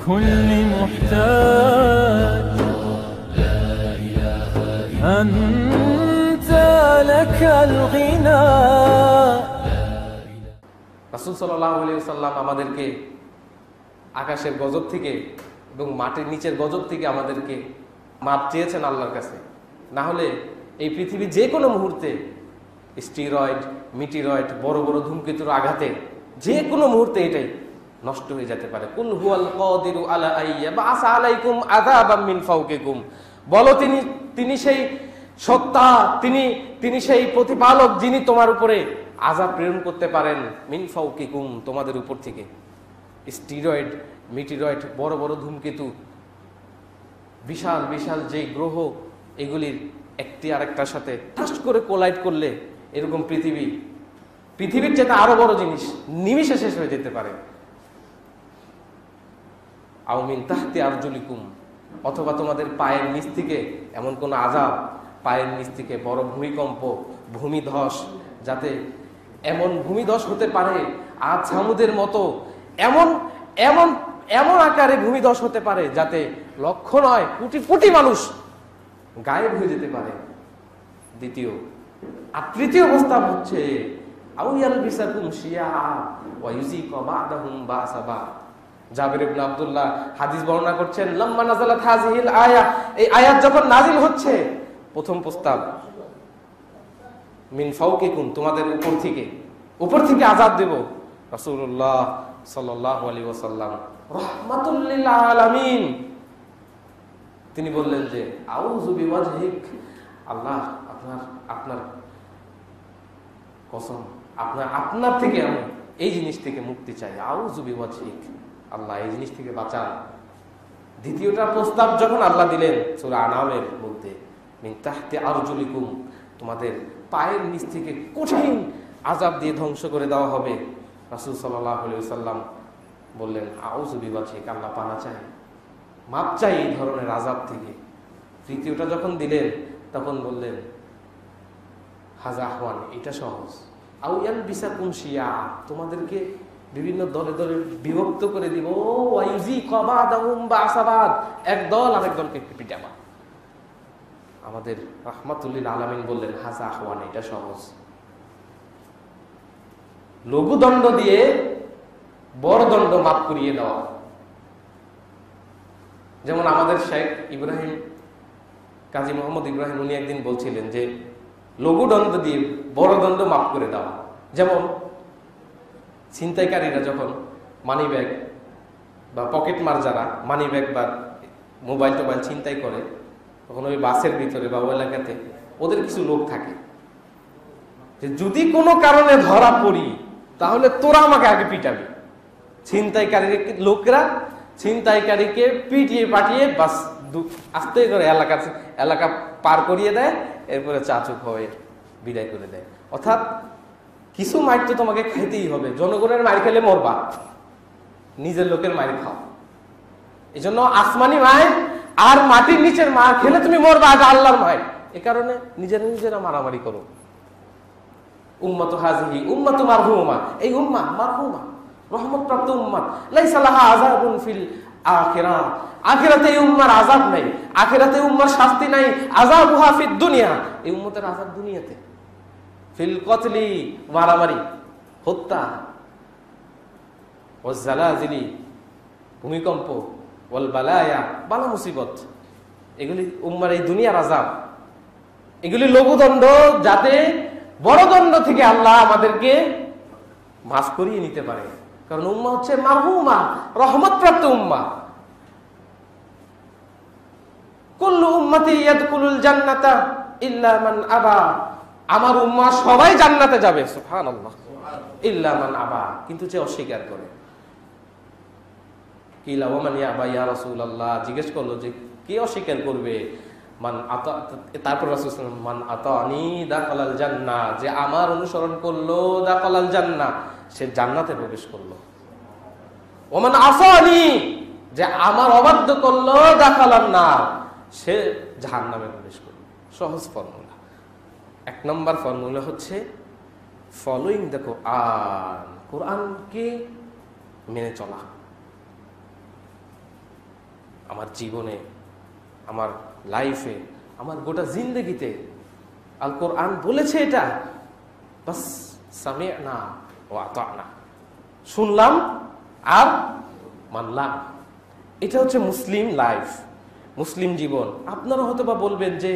لكل محتاج أنت لك الغنى রাসূল সাল্লাল্লাহু আলাইহি ওয়াসাল্লাম আমাদেরকে আকাশের গজব থেকে এবং মাটির নিচের গজব থেকে আমাদেরকে মাপ চেয়েছেন আল্লাহর কাছে। না হলে এই পৃথিবী যে কোনো মুহূর্তে স্টেরয়েড, মিটিরয়েড, বড় বড় ধূমকেতুর আঘাতে যে কোনো মুহূর্তে এটাই নষ্ট হয়ে যেতে পারে। কুল হুয়াল কাদিরু আলা আইয়াবআসা আলাইকুম আযাবাম মিন ফাওকিকুম, বলো তিনি সেই সত্তা, তিনি সেই প্রতিপালক যিনি তোমার উপরে আযাব প্রেরণ করতে পারেন মিন ফাওকিকুম, তোমাদের উপর থেকে। স্টেরয়েড, মিটিরয়েড, বড় বড় ধূমকেতু, বিশাল বিশাল যে গ্রহ, এগুলির একটি আরেকটার সাথে ঠাস করে কোলাইড করলে এরকম পৃথিবীর চেয়ে আরো বড় জিনিস নিমিষে শেষ হয়ে যেতে পারে। আও মিন তাহতি আরজুলিকুম, অথবা তোমাদের পায়ের নিচ থেকে এমন কোন আযাব, পায়ের নিচ থেকে বড় ভূমিকম্প, ভূমিধস, যাতে এমন ভূমিধস হতে পারে আদ সামুদের মতো, এমন এমন এমন আকারে ভূমিধস হতে পারে যাতে লক্ষ নয় কোটি কোটি মানুষ গায়েব হয়ে যেতে পারে। দ্বিতীয়। আর তৃতীয় প্রস্তাব হচ্ছে আউ ইয়ালবিসাকুম শিয়া ওয়া ইউযিকা বা'দাহুম বা'সাবা। জাবির ইবনে আব্দুল্লাহ হাদিস বর্ণনা করছেন, লাম্মা নাযালাত হাযিহিল আয়া, এই আয়াত যখন নাযিল হচ্ছে, প্রথম প্রস্তাব মিন ফাওকিকুম, তোমাদের উপর থেকে আযাব দেব। রাসূলুল্লাহ সাল্লাল্লাহু আলাইহি ওয়াসাল্লাম রাহমাতুল লিল আলামিন, তিনি বললেন যে আউযু বিওয়াজহিক, আল্লাহ আপনার কসম, আপনার থেকে আমি এই জিনিস থেকে মুক্তি চাই। আউযু বিওয়াজহিক, আল্লাহ এই জিনিস থেকে বাঁচান। দ্বিতীয়টা প্রস্তাব যখন আল্লাহ দিলেন সূরা আনামের মধ্যে, মিন তাহতি আরজুলিকুম, তোমাদের পায়ের নিচ থেকে কঠিন আযাব দিয়ে ধ্বংস করে দেওয়া হবে। রাসূল সাল্লাল্লাহু আলাইহি ওয়াসাল্লাম বললেন আউযু বিওয়াজহিক, আল্লাহ পানা চাই, মাপ চাই এই ধরনের আযাব থেকে। তৃতীয়টা যখন দিলেন তখন বললেন হাযা আহওয়ান, এটা সহজ। আউ ইয়ালবিসাকুম শিয়া, তোমাদেরকে বিভিন্ন দলে দলে বিভক্ত করে দিব। ওয়া ইউযিকা বা'দাহুম বা'সাবাদ, এক দল আরেক দলকে পিটাবা। আমাদের রাহমাতুল লিল আলামিন বললেন হাযা আহওয়ান, এটা সহজ। লঘু দণ্ড দিয়ে বড় দণ্ড মাফ করিয়ে দেওয়া। যেমন আমাদের শেখ ইব্রাহিম, কাজী মোহাম্মদ ইব্রাহিম, উনি একদিন বলছিলেন যে লঘু দণ্ড দিয়ে বড় দণ্ড মাফ করে দেওয়া। যেমন ছিনতাইকারীরা যখন মানি ব্যাগ বা পকেট মার, যারা মানি ব্যাগ বা মোবাইল টোবাইল ছিনতাই করে, তখন ওই বাসের ভিতরে বা ওই এলাকাতে ওদের কিছু লোক থাকে যে যদি কোনো কারণে ধরা পড়ি তাহলে তোরা আমাকে আগে পিটাবি। লোকরা ছিনতাইকারীকে পিটিয়ে পাঠিয়ে বাস আস্তে করে এলাকা পার করিয়ে দেয়, এরপরে চাচুক হয়ে বিদায় করে দেয়। অর্থাৎ কিছু মাইর তো তোমাকে খাইতেই হবে, জনগণের মাইর খেলে মরবা, নিজের লোকের মাইর খাও। এই জন্য আসমানি মায়ের আর মাটির নিচের মার খেলে তুমি মরবা, আগে আল্লাহর মায়ের। এ কারণে নিজেরা মারামারি করো। উম্মাত হাযিহি উম্মাতু মারহুমা, এই উম্মাহ মারহুমা, রহমতপ্রাপ্ত উম্মাত। লাইসা লাহা আযাবুন ফিল আখিরাহ, আখিরাতে এই উম্মার আযাব নাই, আখিরাতে উম্মার শাস্তি নাই। আযাবুহা ফিদ দুনিয়া, এই উম্মতের আযাব দুনিয়াতে। ফিল কতলি, মারামারি, হত্যা, ওয়াজ জালাজিলি, ভূমিকম্প, ওয়াল বালায়া, বালা মুসিবত, এগুলি উম্মার এই দুনিয়ার আযাব। এগুলি লঘুদণ্ড, যাতে বড় দণ্ড থেকে আল্লাহ আমাদেরকে মাফ করিয়ে নিতে পারে। কারণ উম্মাহ হচ্ছে মারহুমা, রহমতপ্রাপ্ত উম্মাহ। কুল্লু উম্মতি ইয়াদখুলুল জান্নাতা ইল্লা মান আবা, আমার উম্মাহ সবাই জান্নাতে যাবে, সুবহানাল্লাহ, ইল্লা মান আবা, কিন্তু যে অস্বীকার করে। কিলা ওয়া মান ইয়াবা ইয়া রাসূলুল্লাহ, জিজ্ঞেস করলো যে কে অস্বীকার করবে? মান আতা, তারপর রাসূল সাল্লাল্লাহু আলাইহি ওয়াসাল্লাম মান আতানি দাখালাল জান্নাহ, যে আমার অনুসরণ করলো দাখালাল জান্নাহ, সে জান্নাতে প্রবেশ করলো। ওয়া মান আসানি, যে আমার অবাধ্য করলো দাখালান নার, সে জাহান্নামে প্রবেশ করলো। সহজ ফর্মুলা। এক নম্বর ফর্মুলা হচ্ছে ফলোইং দ্য কোরআন, কোরআনকে মেনে চলা। আমার জীবনে, আমার লাইফে, আমার গোটা জিন্দগিতে আল কোরআন বলেছে এটা, বাস সামি'না ওয়া আতা'না, শুনলাম আর মানলাম। এটা হচ্ছে মুসলিম লাইফ, মুসলিম জীবন। আপনারা হয়তো বা বলবেন যে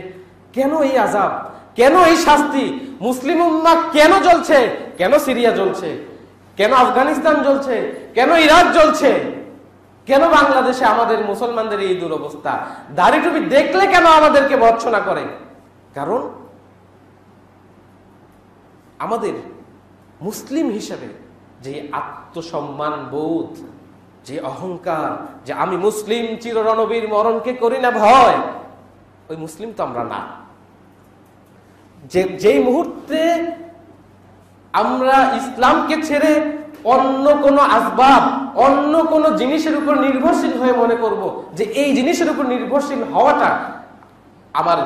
কেন এই আযাব, কেন এই শাস্তি, মুসলিম উম্মাহ কেন জ্বলছে, কেন সিরিয়া জ্বলছে, কেন আফগানিস্তান জ্বলছে, কেন ইরাক জ্বলছে, কেন বাংলাদেশে আমাদের মুসলমানদের এই দুরবস্থা, দাড়ি টুপি দেখলে কেন আমাদেরকে ভর্ৎসনা করে? কারণ আমাদের মুসলিম হিসেবে যে আত্মসম্মান বোধ, যে অহংকার, যে আমি মুসলিম চির রণবীর মরণকে করি না ভয়, ওই মুসলিম তো আমরা না। যেই মুহূর্তে আমরা ইসলামকে ছেড়ে অন্য কোনো আসবাব, অন্য কোনো জিনিসের উপর নির্ভরশীল হয়ে মনে করব যে এই জিনিসের উপর নির্ভরশীল হওয়াটা আমার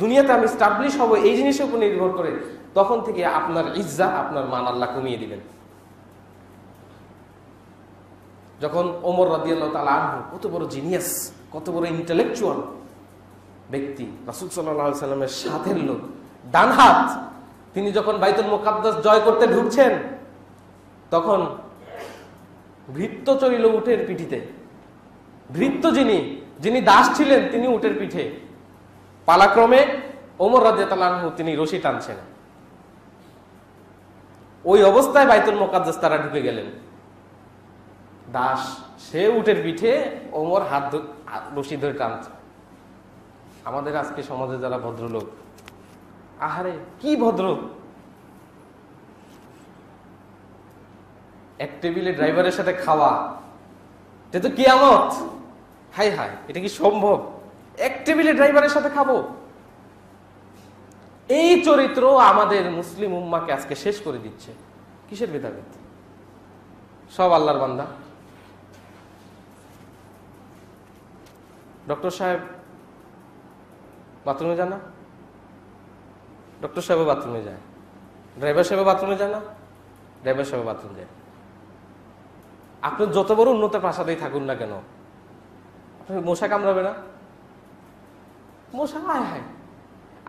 দুনিয়াতে আমি স্টাবলিশ হব, এই জিনিসের উপর নির্ভর করে, তখন থেকে আপনার ইজ্জত, আপনার মান আল্লাহ কমিয়ে দিবেন। যখন ওমর রাদিয়াল্লাহু তাআলা আনহু, কত বড় জিনিয়াস, কত বড় ইন্টেলেকচুয়াল ব্যক্তি, রাসূল সাল্লাল্লাহু আলাইহি সাল্লামের সাথের লোক, ডান হাত, তিনি যখন বাইতুল মুকাদ্দাস জয় করতে ঢুকছেন, তখন ভৃত্য চড়িল উটের পিঠিতে। ভৃত্য যিনি দাস ছিলেন, তিনি উটের পিঠে, পালাক্রমে ওমর রাদিয়াল্লাহু আনহু তিনি রশি টানছেন। ওই অবস্থায় বাইতুল মুকাদ্দাস তারা ঢুকে গেলেন। দাস সে উটের পিঠে, ওমর রশি ধরে টানছে। আমাদের আজকে সমাজে যারা ভদ্রলোক, আহারে কি ভদ্র, এক টেবিলে ড্রাইভারের সাথে খাওয়া, এটা তো কিয়ামত। হাই হাই, এটা কি সম্ভব? এক টেবিলে ড্রাইভারের সাথে খাবো? এই চরিত্র আমাদের মুসলিম উম্মাহকে আজকে শেষ করে দিচ্ছে। কিসের ভেদাভেদ? সব আল্লাহর বান্দা। ডক্টর সাহেব বাথরুমে যান না? ডক্টর সাহেব বাথরুমে যায়। ড্রাইভার সাহেব বাথরুমে যায় না? ড্রাইভার সাহেব বাথরুম যায়। আপনি যত বড় উন্নত প্রাসাদেই থাকুন না কেন, আপনার মশা কামড়াবে না? মশা হায় হায়,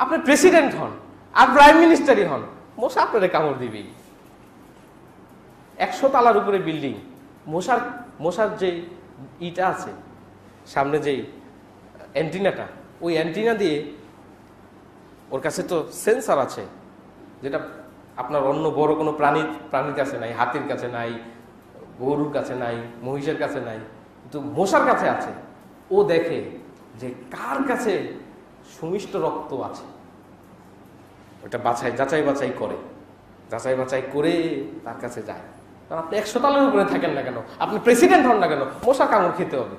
আপনি প্রেসিডেন্ট হন আর প্রাইম মিনিস্টারই হন, মশা আপনারে কামড় দিবেই। 100 তলার উপরে বিল্ডিং, মশার যে ইটা আছে সামনে, যেই অ্যান্টিনাটা, ওই অ্যান্টিনা দিয়ে, ওর কাছে তো সেন্সার আছে, যেটা আপনার অন্য বড় কোনো প্রাণীর কাছে নাই, হাতির কাছে নাই, গরুর কাছে নাই, মহিষের কাছে নাই, কিন্তু মশার কাছে আছে। ও দেখে যে কার কাছে সুমিষ্ট রক্ত আছে, ওটা যাচাই বাছাই করে তার কাছে যায়। কারণ আপনি 100 তলার উপরে থাকেন না কেন, আপনি প্রেসিডেন্ট হন না কেন, মশা কামড় খেতে হবে।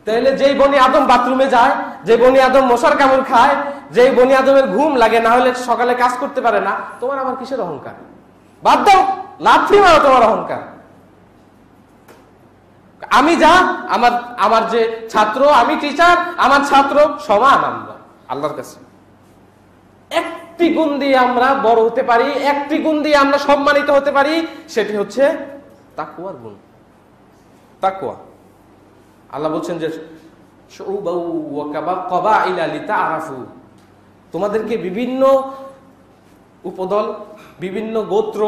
তাহলে যেই বনি আদম বাথরুমে যায়, যে বনি আদম মশার কামড় খায়, যেই বনি আদমের ঘুম লাগে, না হলে সকালে কাজ করতে পারে না, তোমার আমার কিসের অহংকার? বাদ দাও, লাথি মারো তোমার অহংকার। আমি যা, আমার যে ছাত্র, আমি টিচার, আমার ছাত্র সমান আমরা আল্লাহর কাছে। একটি গুণ দিয়ে আমরা বড় হতে পারি, একটি গুণ দিয়ে আমরা সম্মানিত হতে পারি, সেটি হচ্ছে তাকওয়ার গুণ। তাকওয়া। আল্লাহ বলছেন যে তোমাদেরকে বিভিন্ন উপদল, বিভিন্ন গোত্র,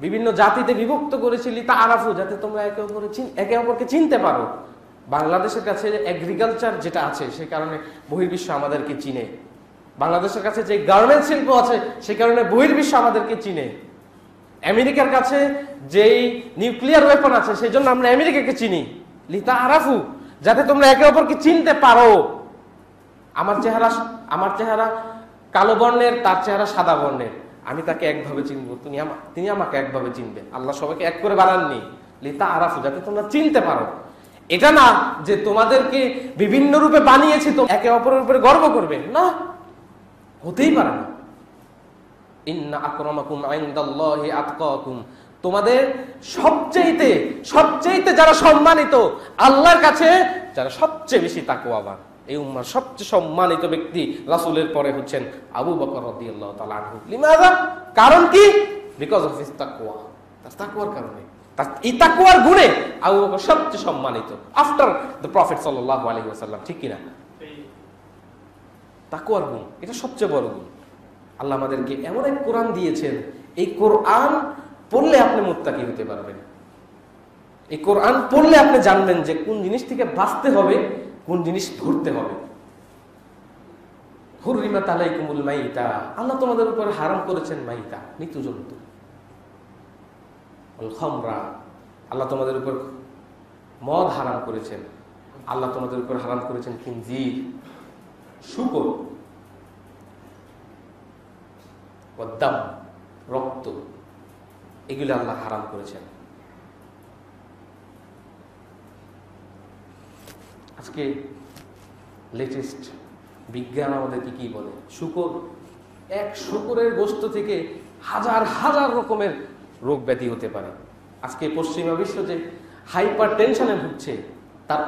বিভিন্ন জাতিতে বিভক্ত করেছি লিতাআরাফু, যাতে তোমরা একে অপরকে চিনতে পারো। বাংলাদেশের কাছে এগ্রিকালচার যেটা আছে, সেই কারণে বহির্বিশ্ব আমাদেরকে চিনে। বাংলাদেশের কাছে যে গার্মেন্টস শিল্প আছে, সেই কারণে বহির্বিশ্ব আমাদেরকে চিনে। আমেরিকার কাছে যেই নিউক্লিয়ার ওয়েপন আছে, সেই জন্য আমরা আমেরিকাকে চিনি। লিতাআরাফু, যাতে তোমরা একে অপরকে চিনতে পারো। আমার চেহারা কালো বর্ণের, তার চেহারা সাদা বর্ণের, আমি তাকে একভাবে চিনবো, তিনি আমাকে একভাবে চিনবে। আল্লাহ সবাইকে এক করে বানাননি, লিতাআরাফু, যাতে তোমরা চিনতে পারো। এটা না যে তোমাদেরকে বিভিন্ন রূপে বানিয়েছি তো একে অপরের উপরে গর্ব করবে, না, হতেই পারে না। ইন্না আকরামাকুম ইনদাল্লাহি আতকাকুম, তোমাদের সবচেয়ে যারা সম্মানিত আল্লাহর কাছে, যারা সবচেয়ে বেশি তাকওয়াবান। এই উম্মার সবচেয়ে সম্মানিত ব্যক্তি রাসূলের পরে হচ্ছেন আবু বকর রাদিয়াল্লাহু তাআলা আনহু। লিমাযা? কারণ কি? বিকজ অফ হিজ তাকওয়া, তার তাকওয়ার কারণে। এই তাকওয়ার গুণে আবু বকর সবচেয়ে সম্মানিত আফটার দ্য প্রফেট সাল্লাল্লাহু আলাইহি ওয়াসাল্লাম, ঠিক কিনা? তাকওয়ার গুণ এটা সবচেয়ে বড় গুণ। আল্লাহ আমাদেরকে এমন এক কোরআন দিয়েছেন, এই কোরআন পড়লে আপনি মুত্তাকি হতে পারবেন। এই কোরআন পড়লে আপনি জানবেন যে কোন জিনিস থেকে বাঁচতে হবে, কোন জিনিস ধরতে হবে। হুররিমাত আলাইকুমুল মাইতা, আল্লাহ তোমাদের উপর হারাম করেছেন মাইতা, মৃত জন্তু। আল খামরা, আল্লাহ তোমাদের উপর মদ হারাম করেছেন। আল্লাহ তোমাদের উপর হারাম করেছেন খিনজির, শূকর, ওয়াদ্দাম, রক্ত, এগুলো আল্লাহ হারাম করেছেন। আজকে লেটেস্ট বিজ্ঞান আমাদেরকে কি বলে? শূকর, এক শূকরের গোশত থেকে হাজার হাজার রকমের রোগ ব্যাধি হতে পারে। আজকে পশ্চিমা বিশ্ব যে হাইপার টেনশনে ভুগছে, তার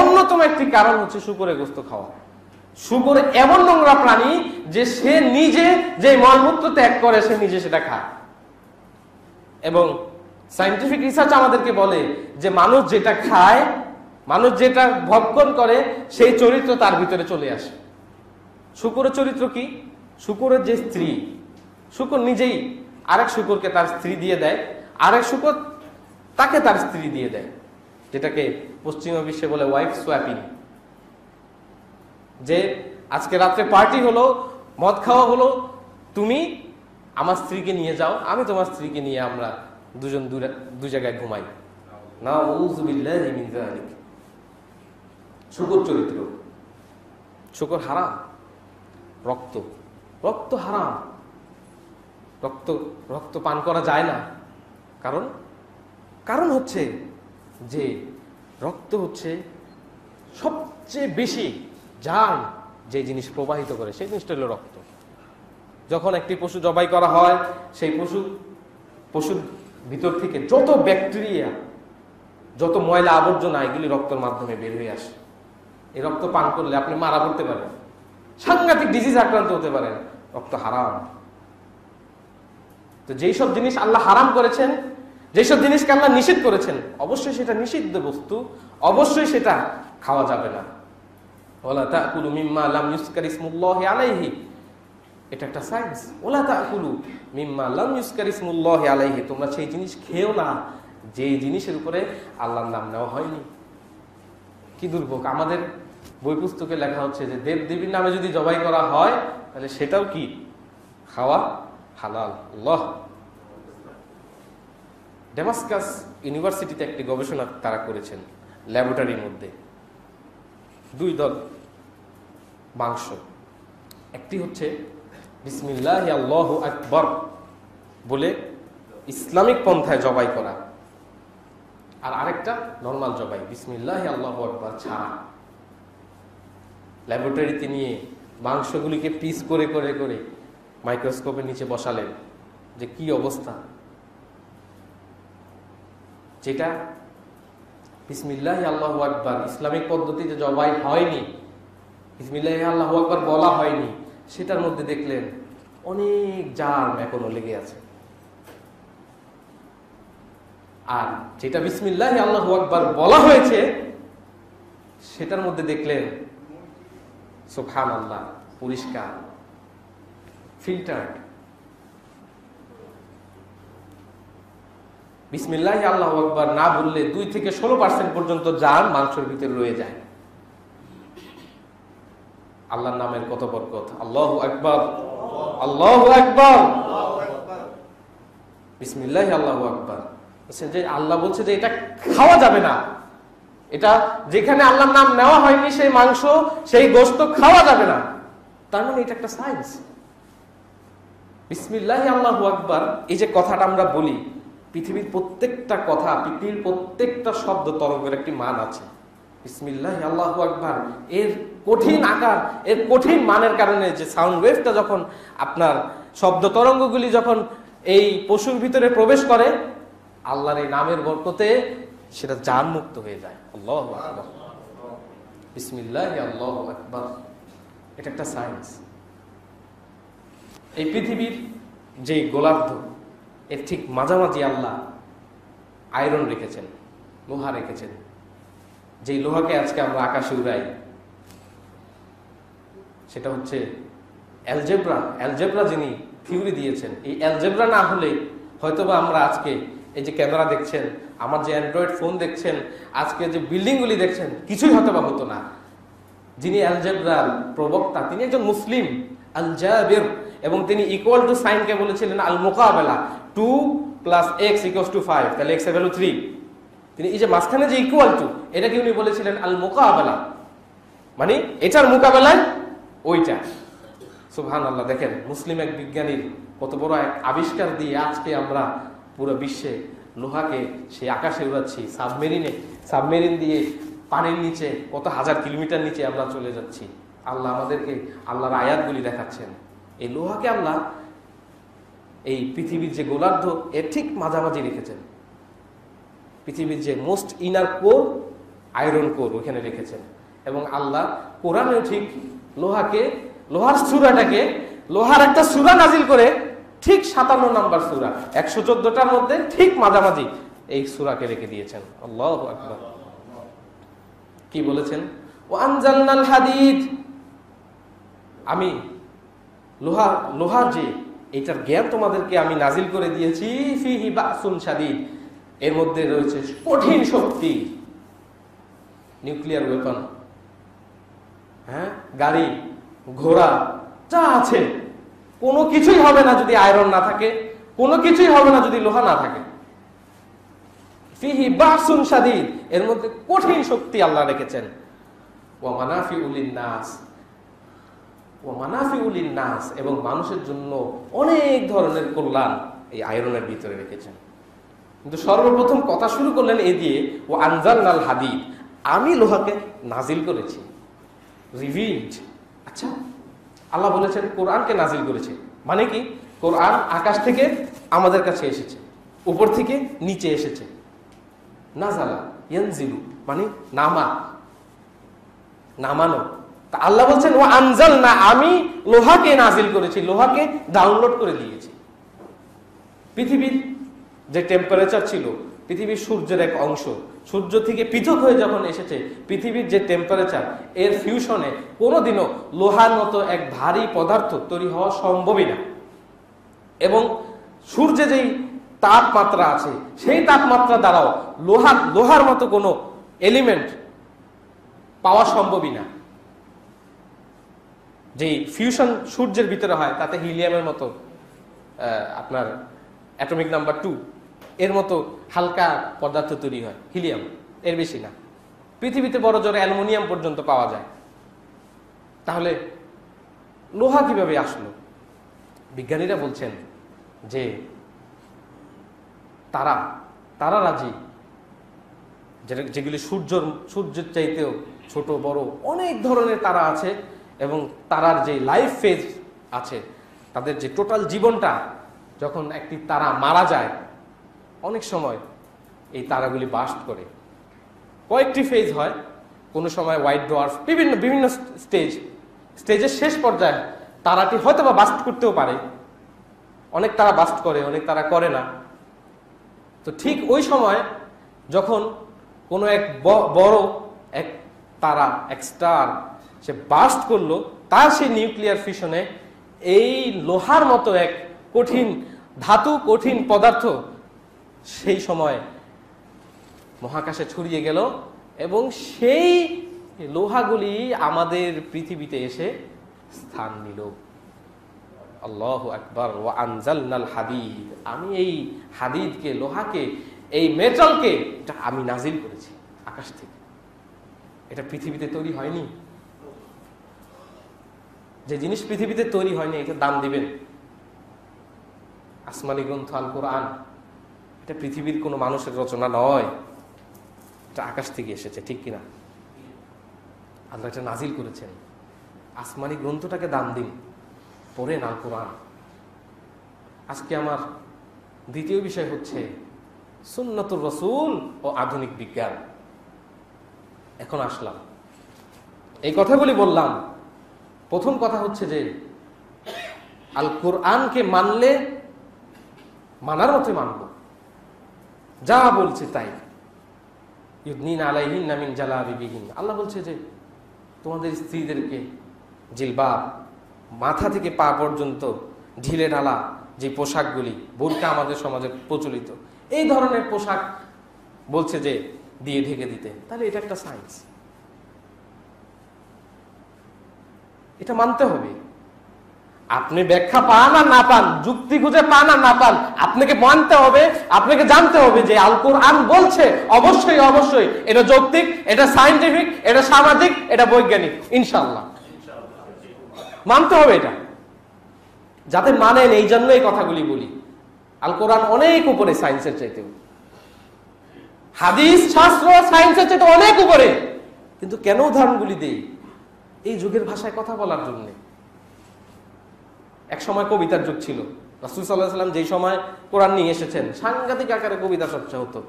অন্যতম একটি কারণ হচ্ছে শূকরের গোশত খাওয়া। শূকর এমন নোংরা প্রাণী যে সে নিজে যে মলমূত্র ত্যাগ করে সে নিজে সেটা খায়। এবং সায়েন্টিফিক রিসার্চ আমাদেরকে বলে যে মানুষ যেটা খায়, মানুষ যেটা ভক্ষণ করে, সেই চরিত্র তার ভিতরে চলে আসে। শূকরের চরিত্র কি? শূকরের যে স্ত্রী, শূকর নিজেই আরেক শূকরকে তার স্ত্রী দিয়ে দেয়, আরেক শূকর তাকে তার স্ত্রী দিয়ে দেয়, যেটাকে পশ্চিমা বিশ্বে বলে ওয়াইফ সোয়াপিং। যে আজকে রাত্রে পার্টি হলো, মদ খাওয়া হলো, তুমি আমার স্ত্রীকে নিয়ে যাও, আমি তোমার স্ত্রীকে নিয়ে আমরা দুজন দু জায়গায় ঘুমাই। নাউযুবিল্লাহি মিন যালিক। শূকর চরিত্র। শূকর হারাম। রক্ত হারাম। রক্ত পান করা যায় না। কারণ হচ্ছে যে রক্ত হচ্ছে সবচেয়ে বেশি জান যে জিনিস প্রবাহিত করে, সেই জিনিসটা হলো রক্ত। যখন একটি পশু জবাই করা হয়, সেই পশুর ভিতর থেকে যত ব্যাকটেরিয়া, যত ময়লা আবর্জনা, এগুলি রক্তের মাধ্যমে বের হয়ে আসে। এই রক্ত পান করলে আপনি মারা পড়তে পারেন, সাংঘাতিক ডিজিজ আক্রান্ত হতে পারেন। রক্ত হারাম। তো যেই সব জিনিস আল্লাহ হারাম করেছেন, যেসব জিনিসকে আল্লাহ নিষেধ করেছেন, অবশ্যই সেটা নিষিদ্ধ বস্তু, অবশ্যই সেটা খাওয়া যাবে না। ওয়ালা তাকুলু মিম্মা লাম ইউযকার ইসমুল্লাহি আলাইহি, এটা একটা সায়েন্স। ওয়ালা তাকুলু মিম্মা লাম ইউযকার ইসমুল্লাহি আলাইহি, তোমরা সেই জিনিস খেও না যে জিনিসের উপরে আল্লাহর নাম নেওয়া হয়নি। কি দুর্ভোগ! আমাদের বই পুস্তকে লেখা হচ্ছে যে দেব দেবীর নামে যদি জবাই করা হয় তাহলে সেটাও কি খাওয়া হালাল। আল্লাহ! ডেমাস্কাস ইউনিভার্সিটিতে একটি গবেষণা তারা করেছেন ল্যাবরেটরির মধ্যে। 2 দল মাংস, একটি হচ্ছে বিসমিল্লাহি আল্লাহু আকবার বলে ইসলামিক পন্থায় জবাই করা, আর আরেকটা নরমাল জবাই বিসমিল্লাহি আল্লাহু আকবার ছাড়া। ল্যাবরেটরিতে নিয়ে মাংসগুলিকে পিস করে করে করে মাইক্রোস্কোপের নিচে বসালেন যে কি অবস্থা। যেটা বিসমিল্লাহি আল্লাহু আকবার ইসলামিক পদ্ধতিতে জবাই হয়নি, বিসমিল্লাহি আল্লাহু আকবার বলা হয়নি, সেটার মধ্যে দেখলেন অনেক জার্ম এখনো লেগে আছে। আর যেটা বিসমিল্লাহি আল্লাহু আকবার বলা হয়েছে সেটার মধ্যে দেখলেন সুবহানাল্লাহ, পরিষ্কার, ফিল্টার্ড। বিসমিল্লাহি আল্লাহু আকবার না বললে 2 থেকে 16% পর্যন্ত জার্ম মাংসের ভিতরে রয়ে যায়। আল্লাহর নামের কত বরকত! আল্লাহু আকবার, আল্লাহু আকবার, বিসমিল্লাহি আল্লাহু আকবার। যে আল্লাহ বলছে যে এটা খাওয়া যাবে না, এটা যেখানে আল্লাহর নাম নেওয়া হয়নি সেই মাংস, সেই গোশত খাওয়া যাবে না। তার মানে এটা একটা সায়েন্স। বিসমিল্লাহি আল্লাহু আকবার এই যে কথাটা আমরা বলি, পৃথিবীর প্রত্যেকটা কথা, পৃথিবীর প্রত্যেকটা শব্দ তরঙ্গের একটি মান আছে। বিসমিল্লাহি আল্লাহু আকবার এর কঠিন আকার, এর কঠিন মানের কারণে যে সাউন্ড ওয়েভটা যখন আপনার শব্দ তরঙ্গগুলি যখন এই পশুর ভিতরে প্রবেশ করে, আল্লাহর এই নামের বরকতে সেটা জান মুক্ত হয়ে যায়। আল্লাহু আকবার, বিসমিল্লাহি আল্লাহু আকবার, এটা একটা সায়েন্স। এই পৃথিবীর যে গোলার্ধ, এর ঠিক মাঝামাঝি আল্লাহ আয়রন রেখেছেন, লোহা রেখেছেন, যেই লোহাকে আজকে আমরা আকাশে উড়াই, সেটা হচ্ছে অ্যালজেব্রা। অ্যালজেব্রা যিনি থিওরি দিয়েছেন, এই অ্যালজেব্রা না হলে হয়তোবা আমরা আজকে এই যে ক্যামেরা দেখছেন, আমার যে অ্যান্ড্রয়েড ফোন দেখছেন, আজকে যে বিল্ডিংগুলি দেখছেন, কিছুই হয়তোবা হতো না। যিনি অ্যালজেব্রার প্রবক্তা, তিনি একজন মুসলিম, আল জাবির, এবং তিনি ইকুয়াল টু সাইনকে বলেছিলেন আল মুকাবেলা, 2 + x = 5, তাহলে x এর ভ্যালু 3। তিনি এই যে মাঝখানে যে ইকুয়াল টু, এটাকে উনি বলেছিলেন আল মুকাবেলা, মানে এটার মোকাবেলায় ওইটা। সুবহানাল্লাহ, দেখেন মুসলিম এক বিজ্ঞানীর কত বড় এক আবিষ্কার দিয়ে আজকে আমরা পুরো বিশ্বে লোহাকে সেই আকাশে উড়াচ্ছি, সাবমেরিন দিয়ে পানির নিচে কত হাজার কিলোমিটার নিচে আমরা চলে যাচ্ছি। আল্লাহ আমাদেরকে আল্লাহর আয়াতগুলি দেখাচ্ছেন। এই লোহাকে আল্লাহ এই পৃথিবীর যে গোলার্ধ এর ঠিক মাঝামাঝি রেখেছেন। পৃথিবীর যে most inner core, iron core, ওখানে রেখেছেন। এবং আল্লাহ কোরআনেও ঠিক লোহার সূরাটাকে, লোহার একটা সূরা নাজিল করে ঠিক 57 নম্বর সূরা, 114টার মধ্যে ঠিক মাঝামাঝি এই সূরাকে রেখে দিয়েছেন। আল্লাহু আকবার। কি বলেছেন? ওয়া আনজালনাল হাদিদ, আমি লোহার যে এটার জ্ঞান তোমাদেরকে আমি নাজিল করে দিয়েছি, ফিহি বাসুন শাদীদ, এর মধ্যে রয়েছে কঠিন শক্তি, নিউক্লিয়ার ওয়েপন, হ্যাঁ, গাড়ি ঘোড়া যা আছে, কোনো কিছুই হবে না যদি আয়রন না থাকে, কোনো কিছুই হবে না যদি লোহা না থাকে। ফিহি বাসুন শাদীদ, এর মধ্যে কঠিন শক্তি আল্লাহ রেখেছেন। ওয়া মানাফিউল লিন-নাস, ওয়া মানাফিউল লিন-নাস, এবং মানুষের জন্য অনেক ধরনের কল্যাণ এই আয়রনের ভিতরে রেখেছেন। কিন্তু সর্বপ্রথম কথা শুরু করলেন এ দিয়ে, ও আনজালনাল হাদিদ, আমি লোহাকে নাজিল করেছি, রিভিলড। আচ্ছা, আল্লাহ বলেছেন কোরআনকে নাজিল করেছে, মানে কি? কোরআন আকাশ থেকে আমাদের কাছে এসেছে, উপর থেকে নিচে এসেছে। নাজালা ইয়ানজিলু মানে নামানো। তা আল্লাহ বলছেন ও আনজালনা, আমি লোহাকে নাজিল করেছি, লোহাকে ডাউনলোড করে দিয়েছি। পৃথিবীর যে টেম্পারেচার ছিল, পৃথিবীর সূর্যের এক অংশ, সূর্য থেকে পৃথক হয়ে যখন এসেছে, পৃথিবীর যে টেম্পারেচার, এর ফিউশনে কোনোদিনও লোহার মতো এক ভারী পদার্থ তৈরি হওয়া সম্ভবই না। এবং সূর্যে যেই তাপমাত্রা আছে, সেই তাপমাত্রা দ্বারাও লোহার মতো কোনো এলিমেন্ট পাওয়া সম্ভবই না। যে ফিউশন সূর্যের ভিতরে হয়, তাতে হিলিয়ামের মতো আপনার অ্যাটমিক নাম্বার 2 এর মতো হালকা পদার্থ তৈরি হয়, হিলিয়াম, এর বেশি না। পৃথিবীতে বড় জোরে অ্যালুমিনিয়াম পর্যন্ত পাওয়া যায়। তাহলে লোহা কিভাবে আসলো? বিজ্ঞানীরা বলছেন যে তারারাজি, যেগুলি সূর্যের চাইতেও ছোট বড় অনেক ধরনের তারা আছে, এবং তারার যে লাইফ ফেজ আছে, তাদের যে টোটাল জীবনটা, যখন একটি তারা মারা যায়, অনেক সময় এই তারাগুলি বাস্ট করে। কয়েকটি ফেজ হয়, কোনো সময় হোয়াইট ডোয়ার্ফ, বিভিন্ন স্টেজের শেষ পর্যায়ে তারাটি হয়তো বা বাস্ট করতেও পারে। অনেক তারা বাস্ট করে, অনেক তারা করে না। তো ঠিক ওই সময় যখন কোনো এক বড় এক তারা, এক স্টার, সে বাস্ট করলো, তার সেই নিউক্লিয়ার ফিশনে এই লোহার মতো এক কঠিন ধাতু, কঠিন পদার্থ সেই সময় মহাকাশে ছড়িয়ে গেল, এবং সেই লোহাগুলি আমাদের পৃথিবীতে এসে স্থান নিল। আল্লাহু আকবার। ওয়া আনজালনাল হাদিদ, আমি এই হাদিদকে, লোহাকে, এই মেটালকে, এটা আমি নাজিল করেছি আকাশ থেকে। এটা পৃথিবীতে তৈরি হয়নি। যে জিনিস পৃথিবীতে তৈরি হয়নি, এটা দাম দিবেন। আসমানি গ্রন্থ আল কোরআন, এটা পৃথিবীর কোনো মানুষের রচনা নয়, এটা আকাশ থেকে এসেছে, ঠিক কিনা? আল্লাহ এটা নাজিল করেছেন। আসমানি গ্রন্থটাকে দাম দিন, পড়েন আল কোরআন। আজকে আমার দ্বিতীয় বিষয় হচ্ছে সুন্নাতুর রাসূল ও আধুনিক বিজ্ঞান। এখন আসলাম, এই কথাগুলি বললাম। প্রথম কথা হচ্ছে যে আল কোরআনকে মানলে মানার মতোই মানব, যা বলছে তাই। ইউদনিনা আলাইহিন্না মিন জালাবিবিহিন, আল্লাহ বলছে যে তোমাদের স্ত্রীদেরকে জিলবাব, মাথা থেকে পা পর্যন্ত ঢিলে ঢালা যে পোশাকগুলি, বোরকা আমাদের সমাজে প্রচলিত, এই ধরনের পোশাক বলছে যে দিয়ে ঢেকে দিতে। তাহলে এটা একটা সায়েন্স, এটা মানতে হবে। আপনি ব্যাখ্যা পান আর না পান, যুক্তি খুঁজে পান আর না পান, আপনাকে মানতে হবে, আপনাকে জানতে হবে যে আল কোরআন বলছে, অবশ্যই অবশ্যই এটা যৌক্তিক, এটা সায়েন্টিফিক, এটা সামাজিক, এটা বৈজ্ঞানিক, ইনশাআল্লাহ মানতে হবে এটা। যাতে মানেন, এই জন্য এই কথাগুলি বলি। আল কোরআন অনেক উপরে সায়েন্সের চাইতেও, হাদিস শাস্ত্র সায়েন্সের চাইতে অনেক উপরে। কিন্তু কেন উদাহরণগুলি দেই? এই যুগের ভাষায় কথা বলার জন্য। এক সময় কবিতার যুগ ছিল। রাসূল সাল্লাল্লাহু আলাইহি ওয়াসাল্লাম যেই সময় কোরআন নিয়ে এসেছেন, সাংঘাতিক আকারে কবিতা চর্চা হতো।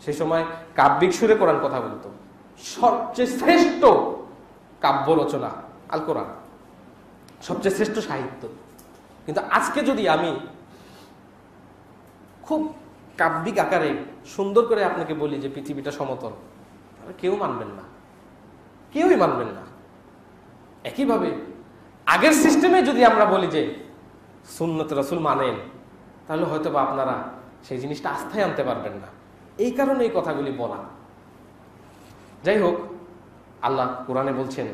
সেই সময় কাব্যিক সুরে কোরআন কথা বলতো। সবচেয়ে শ্রেষ্ঠ কাব্য রচনা আল কোরআন, সবচেয়ে শ্রেষ্ঠ সাহিত্য। কিন্তু আজকে যদি আমি খুব কাব্যিক আকারে সুন্দর করে আপনাকে বলি যে পৃথিবীটা সমতল, তাহলে কেউ মানবেন না, কেউই মানবেন না। একইভাবে আগের সিস্টেমে যদি আমরা বলি যে সুন্নত রাসূল মানেন, তাহলে হয়তো বা আপনারা সেই জিনিসটা আস্থায় আনতে পারবেন না। এই কারণে এই কথাগুলি বলা। যাই হোক, আল্লাহ কোরআনে বলছেন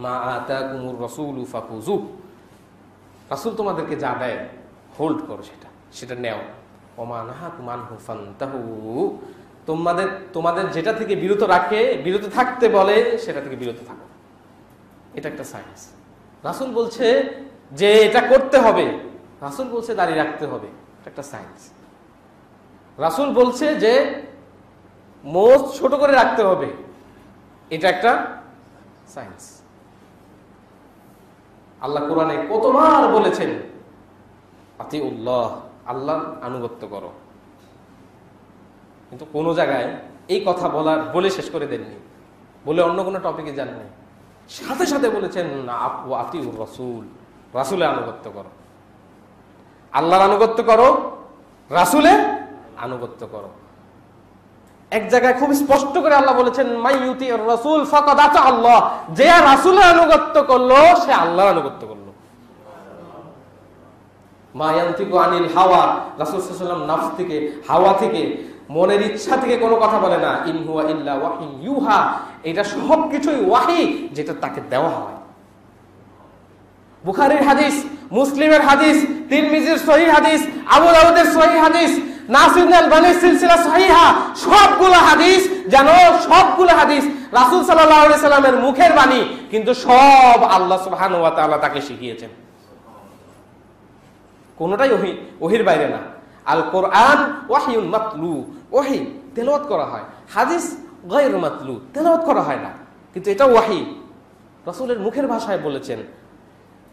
মা আতাকুমুর রাসূলু ফাখুযু, রাসূল তোমাদেরকে যা দেয় হোল্ড করো, সেটা নেও। ওমা নাহাকুম আনহু ফান্তাহু, তোমাদের যেটা থেকে বিরত থাকতে বলে সেটা থেকে বিরত থাকো। এটা একটা সায়েন্স। রাসূল বলছে যে এটা করতে হবে, রাসূল বলছে দাড়ি রাখতে হবে, এটা একটা সায়েন্স। রাসূল বলছে যে মোজ ছোট করে রাখতে হবে, এটা একটা সায়েন্স। আল্লাহ কোরআনে কতবার বলেছেন আতিউল্লাহ, আল্লাহর আনুগত্য করো, কিন্তু কোন জায়গায় এই কথা বলে শেষ করে দেননি, বলে অন্য কোনো টপিকে যাননি। সাথে সাথে বলেছেন আতিউর রাসূল, রাসূলের আনুগত্য করো, আল্লাহর আনুগত্য করো, রাসূলের আনুগত্য করো। এক জায়গায় খুব স্পষ্ট করে আল্লাহ বলেছেন মাইয়ুতির রাসূল ফাকাদ আতা আল্লাহ, যে রাসূলের আনুগত্য করলো সে আল্লাহর আনুগত্য করলো। মা ইয়ানতিকু আনিল হাওয়া, রাসূল সাল্লাল্লাহু আলাইহি ওয়াসাল্লাম নফস থেকে, হাওয়া থেকে, মনের ইচ্ছা থেকে কোনো কথা বলে না। ইন হুয়া ইল্লা ওয়াহী ইউহা, এটা সবকিছুই ওয়াহী, যেটা তাকে দেওয়া হয়। বুখারীর হাদিস, মুসলিমের হাদিস, তিরমিজির সহিহ হাদিস, আবু দাউদের সহিহ হাদিস, নাসির আল-আলবানীর সিলসিলা সহিহা, সবগুলো হাদিস রাসূল সাল্লাল্লাহু আলাইহি সাল্লামের মুখের বাণী, কিন্তু সব আল্লাহ সুবহানাহু ওয়া তাআলা তাকে শিখিয়েছেন। কোনটাই ওহীর বাইরে না। আল কোরআন ওয়াহিউন মাতলু, ওহী তেলাওয়াত করা হয়। হাদিস গায়রু মাতলু, তেলাওয়াত করা হয় না, কিন্তু এটা ওয়াহী। রাসূলের মুখের ভাষায় বলেছেন।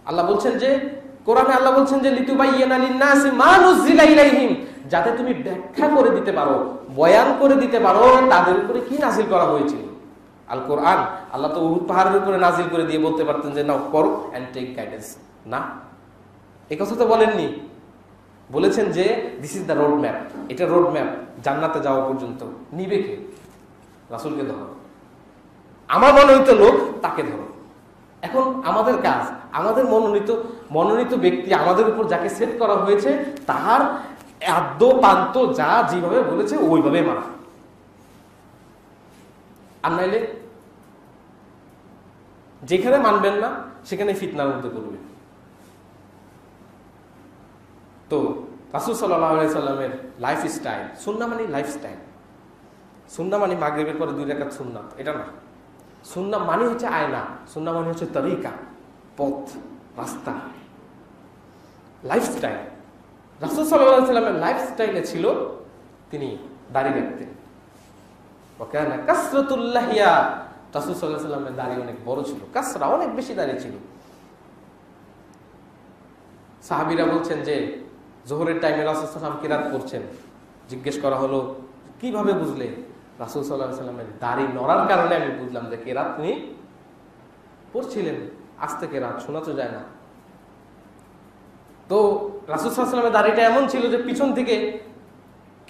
আল্লাহ বলছেন যে কোরআনে আল্লাহ বলছেন যে লিতুবাইয়িনা লিন-নাসি মা নুযিলা ইলাইহিম, যাতে তুমি ব্যাখ্যা করে দিতে পারো, বয়ান করে দিতে পারো তাদের উপরে কি নাজিল করা হয়েছিল। আল কোরআন আল্লাহ তো উহুদ পাহাড়ের উপরে নাজিল করে দিয়ে বলতে পারতেন যে নাও করো এন্ড টেক গাইডেন্স, না, এই কথা তো বলেননি। বলেছেন যে this is the road map, এটা রোড ম্যাপ জান্নাতে যাওয়া পর্যন্ত। নিবে কে? রাসূলকে ধরো, আমার মনোনীত লোক তাকে ধরো। এখন আমাদের কাজ, আমাদের মনোনীত ব্যক্তি, আমাদের উপর যাকে সেট করা হয়েছে তার আদ্য পান্ত যা যেভাবে বলেছে ওইভাবে মানা। আর নাইলে যেখানে মানবেন না সেখানে ফিতনার মধ্যে পড়বেন। তো রাসূল সাল্লাল্লাহু আলাইহি সাল্লামের লাইফস্টাইল, সুন্নাহ মানে লাইফস্টাইল। সুন্নাহ মানে মাগরিবের পরে 2 রাকাত সুন্নাত, এটা না। সুন্নাহ মানে হচ্ছে আয়না, সুন্নাহ মানে হচ্ছে তরিকা, পথ, রাস্তা, লাইফস্টাইল। রাসূল সাল্লাল্লাহু আলাইহি সাল্লামের লাইফস্টাইলে ছিল তিনি দাড়ি রাখতেন। ওয়াকানা কাসরাতুল লাহিয়া, রাসূল সাল্লাল্লাহু আলাইহি সাল্লামের দাড়ি অনেক বড় ছিল, কাসরা অনেক বেশি দাড়ি ছিল। সাহাবীরা বলছেন যে যোহরের টাইমে রাসূল সাল্লাল্লাহু আলাইহি সাল্লাম কিরাত পড়ছেন। জিজ্ঞেস করা হলো কিভাবে বুঝলে? রাসূল সাল্লাল্লাহু আলাইহি সাল্লামের দাড়ি নড়ার কারণে আমি বুঝলাম যে কিরাত তিনি পড়ছিলেন। আস্তে কিরাত শোনা তো যায় না। তো রাসূল সাল্লাল্লাহু আলাইহি সাল্লামের দাড়িটা এমন ছিল যে পিছন থেকে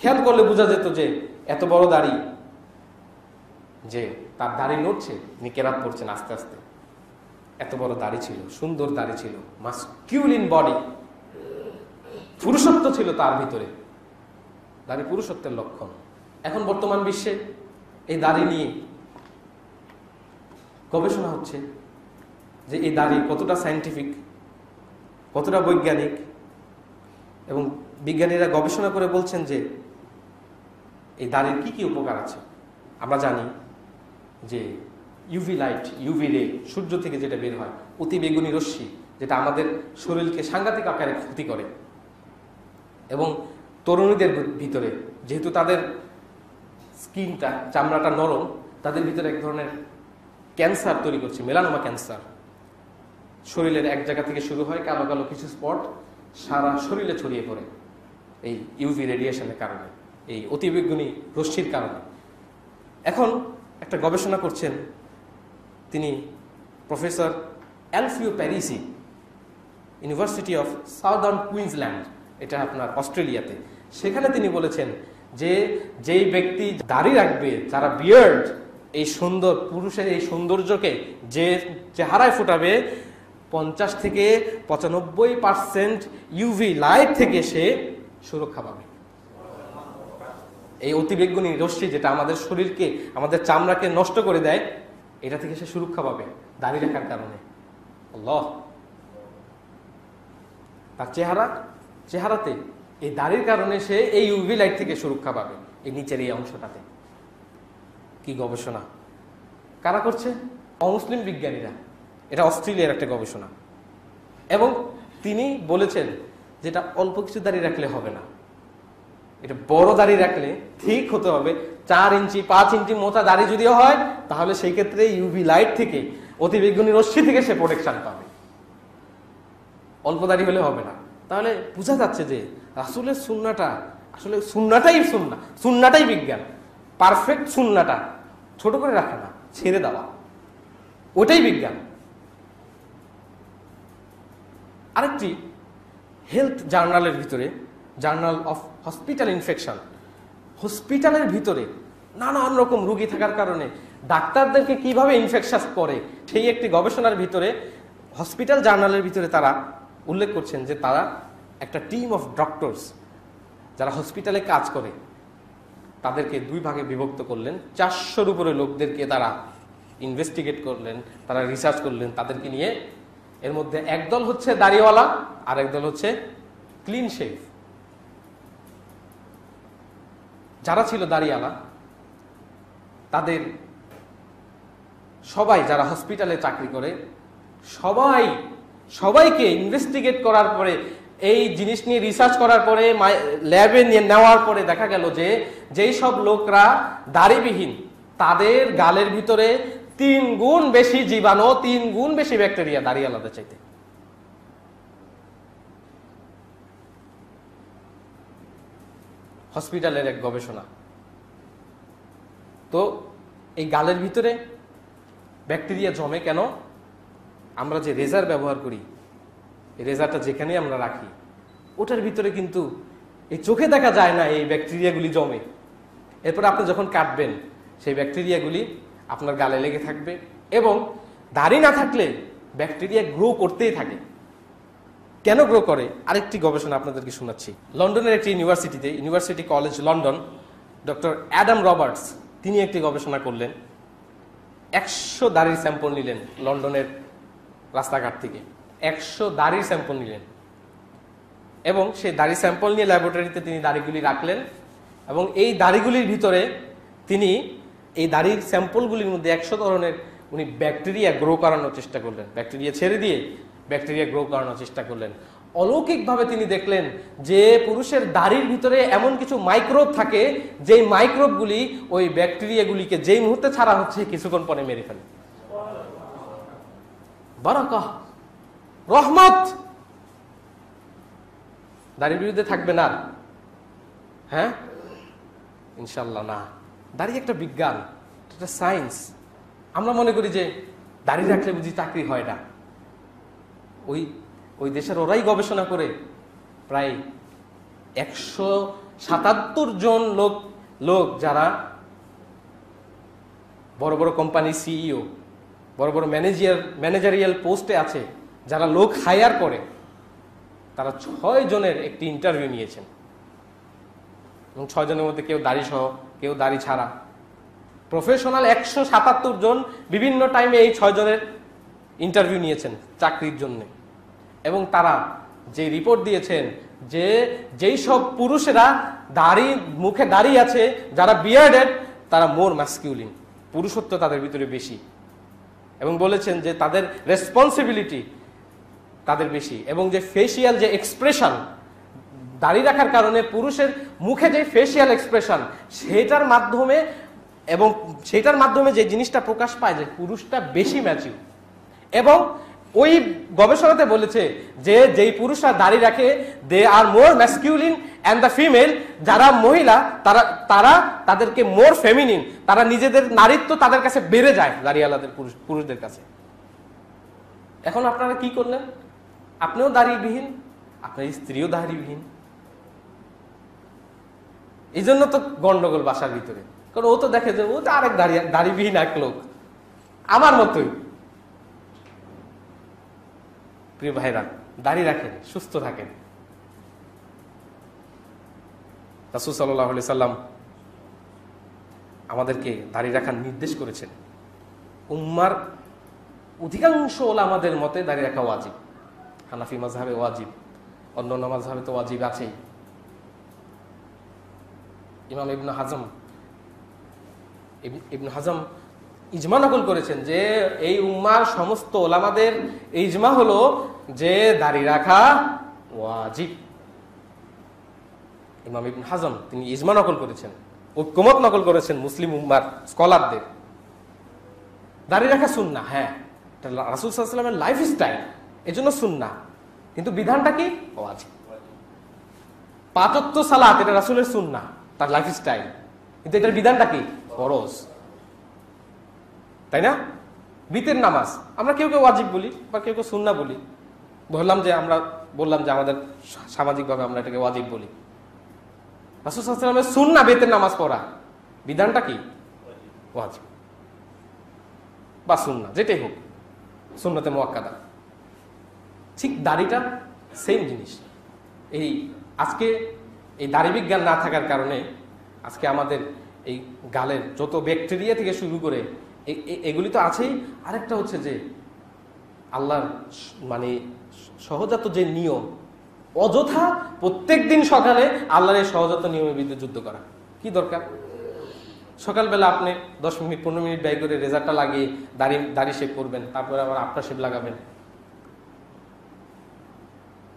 খেয়াল করলে বোঝা যেত যে এত বড় দাড়ি, যে তার দাড়ি নড়ছে, উনি কেরাত পড়ছেন আস্তে আস্তে। এত বড় দাড়ি ছিল, সুন্দর দাড়ি ছিল, মাসকিউলিন বডি, পুরুষত্ব ছিল তার ভিতরে। দাড়ি পুরুষত্বের লক্ষণ। এখন বর্তমান বিশ্বে এই দাড়ি নিয়ে গবেষণা হচ্ছে যে এই দাড়ি কতটা সায়েন্টিফিক, কতটা বৈজ্ঞানিক, এবং বিজ্ঞানীরা গবেষণা করে বলছেন যে এই দাড়ির কি কি উপকার আছে। আমরা জানি যে ইউভি লাইট, ইউভি রে, সূর্য থেকে যেটা বের হয়, অতি বেগুনি রশ্মি, যেটা আমাদের শরীরকে সাংঘাতিক আকারে ক্ষতি করে, এবং তরুণীদের ভিতরে যেহেতু তাদের স্কিনটা, চামড়াটা নরম, তাদের ভিতরে এক ধরনের ক্যান্সার তৈরি করছে, মেলানোমা ক্যান্সার। শরীরের এক জায়গা থেকে শুরু হয়, কালো কালো কিছু স্পট সারা শরীরে ছড়িয়ে পড়ে এই ইউভি রেডিয়েশনের কারণে, এই অতিবেগুনি রশ্মির কারণে। এখন একটা গবেষণা করছেন তিনি, professor Alfio Parisi, university of Southern Queensland, এটা আপনার অস্ট্রেলিয়াতে। সেখানে তিনি বলেছেন যে যেই ব্যক্তি দাড়ি রাখবে, যারা বিয়ার্ড, এই সুন্দর পুরুষের এই সৌন্দর্যকে যে চেহারায় ফুটাবে, 50 থেকে 95% ইউভি লাইট থেকে সে সুরক্ষা পাবে। এই অতিবেগুনি রশ্মি যেটা আমাদের শরীরকে, আমাদের চামড়াকে নষ্ট করে দেয়, এটা থেকে সে সুরক্ষা পাবে দাড়ি রাখার কারণে। আল্লাহ, তার চেহারাতে এই দাড়ির কারণে সে এই ইউভি লাইট থেকে সুরক্ষা পাবে, এই নিচের এই অংশটাতে। কি গবেষণা কারা করছে? অমুসলিম বিজ্ঞানীরা। এটা অস্ট্রেলিয়ার একটা গবেষণা। এবং তিনি বলেছেন যেটা অল্প কিছু দাড়ি রাখলে হবে না, এটা বড় দাড়ি রাখলে ঠিক হতে হবে। 4 ইঞ্চি 5 ইঞ্চি মোটা দাড়ি যদি হয়, তাহলে সেই ক্ষেত্রে ইউভি লাইট থেকে, অতিবেগুনি রশ্মি থেকে সে প্রোটেকশন পাবে। অল্প দাড়ি হলে হবে না। তাহলে বোঝা যাচ্ছে যে রাসূলের সুন্নাহটা আসলে সুন্নাহটাই বিজ্ঞান। পারফেক্ট সুন্নাহটা ছোট করে রাখা না, ছেড়ে দেওয়া, ওটাই বিজ্ঞান। আরেকটি হেলথ জার্নালের ভিতরে, জার্নাল অফ হসপিটাল ইনফেকশন, হসপিটালের ভিতরে নানান রকম রোগী থাকার কারণে ডাক্তারদেরকে কিভাবে ইনফেকশন করে, সেই একটি গবেষণার ভিতরে হসপিটাল জার্নালের ভিতরে তারা উল্লেখ করছেন যে তারা একটা টিম অফ ডক্টরস যারা হসপিটালে কাজ করে, তাদেরকে 2 ভাগে বিভক্ত করলেন। 400-র উপরে লোকদেরকে তারা ইনভেস্টিগেট করলেন, তারা রিসার্চ করলেন তাদেরকে নিয়ে। এর মধ্যে একদল হচ্ছে দাড়িওয়ালা, আর একদল হচ্ছে ক্লিন শেভ। যারা ছিল দাড়িওয়ালা, তাদের সবাই, যারা হসপিটালে চাকরি করে, সবাইকে ইনভেস্টিগেট করার পরে, এই জিনিস নিয়ে রিসার্চ করার পরে, ল্যাবে নেওয়ার পরে দেখা গেল যে যেই সব লোকরা দাড়িবিহীন, তাদের গালের ভিতরে 3 গুণ বেশি জীবাণু, 3 গুণ বেশি ব্যাকটেরিয়া দাড়িওয়ালাদের চাইতে। হসপিটালের এক গবেষণা। তো এই গালের ভিতরে ব্যাকটেরিয়া জমে কেন? আমরা যে রেজার ব্যবহার করি, এই রেজারটা যেখানে আমরা রাখি, ওটার ভিতরে কিন্তু এই চোখে দেখা যায় না, এই ব্যাকটেরিয়াগুলি জমে। এরপরে আপনি যখন কাটবেন, সেই ব্যাকটেরিয়াগুলি আপনার গালে লেগে থাকবে, এবং দাড়ি না থাকলে ব্যাকটেরিয়া গ্রো করতেই থাকে। কেন গ্রো করে? আরেকটি গবেষণা আপনাদেরকে শোনাচ্ছি। লন্ডনের একটি ইউনিভার্সিটিতে, university college London, doctor Adam Roberts, তিনি একটি গবেষণা করলেন। 100 দাড়ির স্যাম্পল নিলেন লন্ডনের রাস্তাঘাট থেকে, 100 দাড়ির স্যাম্পল নিলেন, এবং সেই দাড়ি স্যাম্পল নিয়ে ল্যাবরেটরিতে তিনি দাড়িগুলি রাখলেন, এবং এই দাড়িগুলির ভিতরে তিনি এই দাড়ির স্যাম্পলগুলির মধ্যে 100 ধরনের উনি ব্যাকটেরিয়া গ্রো করানোর চেষ্টা করলেন, ব্যাকটেরিয়া ছেড়ে দিয়ে ব্যাকটেরিয়া গ্রো করানোর চেষ্টা করলেন। অলৌকিকভাবে তিনি দেখলেন যে পুরুষের দাড়ির ভিতরে এমন কিছু মাইক্রোব থাকে, যেই মাইক্রোবগুলি ওই ব্যাকটেরিয়াগুলিকে যেই মুহূর্তে ছাড়া হচ্ছে কিছুক্ষণ পরে মেরে ফেলে। বারাকাহ, রহমত দাড়ির বিরুদ্ধে থাকবে না। হ্যাঁ, ইনশাল্লাহ না। দাড়ি একটা বিজ্ঞান, একটা সায়েন্স। আমরা মনে করি যে দাড়ি রাখলে বুঝি চাকরি হয় না। ওই দেশের ওরাই গবেষণা করে প্রায় 77 জন লোক যারা বড় বড় কোম্পানি সিইও, বড় বড় ম্যানেজারিয়াল পোস্টে আছে, যারা লোক হায়ার করে, তারা 6 জনের একটি ইন্টারভিউ নিয়েছেন এবং 6 জনের মধ্যে কেউ দাড়ি সহ, কেউ দাড়ি ছাড়া। প্রফেশনাল 177 জন বিভিন্ন টাইমে এই 6 জনের ইন্টারভিউ নিয়েছেন চাকরির জন্য। এবং তারা যে রিপোর্ট দিয়েছেন যে যেই সব পুরুষেরা মুখে দাড়ি আছে, যারা বিয়ার্ডেড, তারা মোর ম্যাসকিউলিন, পুরুষত্ব তাদের ভিতরে বেশি। এবং বলেছেন যে তাদের রেসপন্সিবিলিটি তাদের বেশি, এবং যে ফেসিয়াল যে এক্সপ্রেশন, দাড়ি রাখার কারণে পুরুষের মুখে যে ফেসিয়াল এক্সপ্রেশন, সেটার মাধ্যমে যে জিনিসটা প্রকাশ পায় যে পুরুষটা বেশি ম্যাচিউর। এবং ওই গবেষণাতে বলেছে যে যেই পুরুষরা দাড়ি রাখে, দে আর মোর ম্যাসকিউলিন, অ্যান্ড দ্য ফিমেল, যারা মহিলা তারা তাদেরকে মোর ফেমিনিন, তারা নিজেদের নারীত্ব তাদের কাছে বেড়ে যায় দাড়িওয়ালাদের পুরুষদের কাছে। এখন আপনারা কি করলেন? আপনিও দাড়িবিহীন, আপনার স্ত্রীও দাড়িবিহীন। এই জন্য তো গন্ডগোল বাসার ভিতরে, কারণ ও তো দেখে যে ও তো আরেক দাড়িবিহীন এক লোক, আমার মতোই। প্রিয় ভাইরা, দাড়ি রাখেন, সুস্থ থাকেন। রাসূল সাল্লাল্লাহু আলাইহি সাল্লাম আমাদেরকে দাড়ি রাখার নির্দেশ করেছেন। উম্মার অধিকাংশ ওলামাদের মতে দাড়ি রাখা ওয়াজিব। হানাফি মাযহাবে ওয়াজিব, অন্যান্য মাযহাবে তো ওয়াজিব আছেই। ইমাম ইবনে হাজম ইজমা নকল করেছেন যে এই উম্মার সমস্ত ওলামাদের ইজমা হলো যে দাড়ি রাখা ওয়াজিব। ইমাম ইবনে হাজম তিনি ইজমা নকল করেছেন, ঐক্যমত নকল করেছেন মুসলিম উম্মার স্কলারদের। দাড়ি রাখা সুন্নাহ, হ্যাঁ, এটা রাসূল সাল্লাল্লাহু আলাইহি ওয়াসাল্লামের লাইফস্টাইল, এজন্য সুন্নাহ, কিন্তু বিধানটা কি? ওয়াজিব। 5 ওয়াক্ত সালাত, এটা রাসূলের সুন্নাহ, তার লাইফস্টাইল, কিন্তু এটার বিধানটা কি? ফরজ, তাই না? বিতের নামাজ আমরা কেউ কেউ ওয়াজিব বলি বা কেউ কেউ সুন্নাহ বলি। আমরা বললাম যে আমাদের সামাজিকভাবে আমরা এটাকে ওয়াজিব বলি। রাসূল সাল্লাল্লাহু আলাইহি ওয়াসাল্লামের সুন্নাহ বেতের নামাজ পড়া, বিধানটা কি? ওয়াজিব বা সুন্নাহ, যেটাই হোক, সুন্নতে মুআক্কাদা। ঠিক দাড়িটা সেম জিনিস। আজকে এই দাড়ি বিজ্ঞান না থাকার কারণে আজকে আমাদের এই গালের যত ব্যাকটেরিয়া থেকে শুরু করে এগুলি তো আছেই, আরেকটা হচ্ছে যে আল্লাহর সহজাত যে নিয়ম, অযথা প্রত্যেক দিন সকালে আল্লাহর এই সহজাত নিয়মের বিরুদ্ধে যুদ্ধ করা কি দরকার? সকালবেলা আপনি 10 মিনিট 15 মিনিট ব্যয় করে রেজারটা লাগিয়ে দাড়ি শেভ করবেন, তারপরে আবার আফটার শেভ লাগাবেন,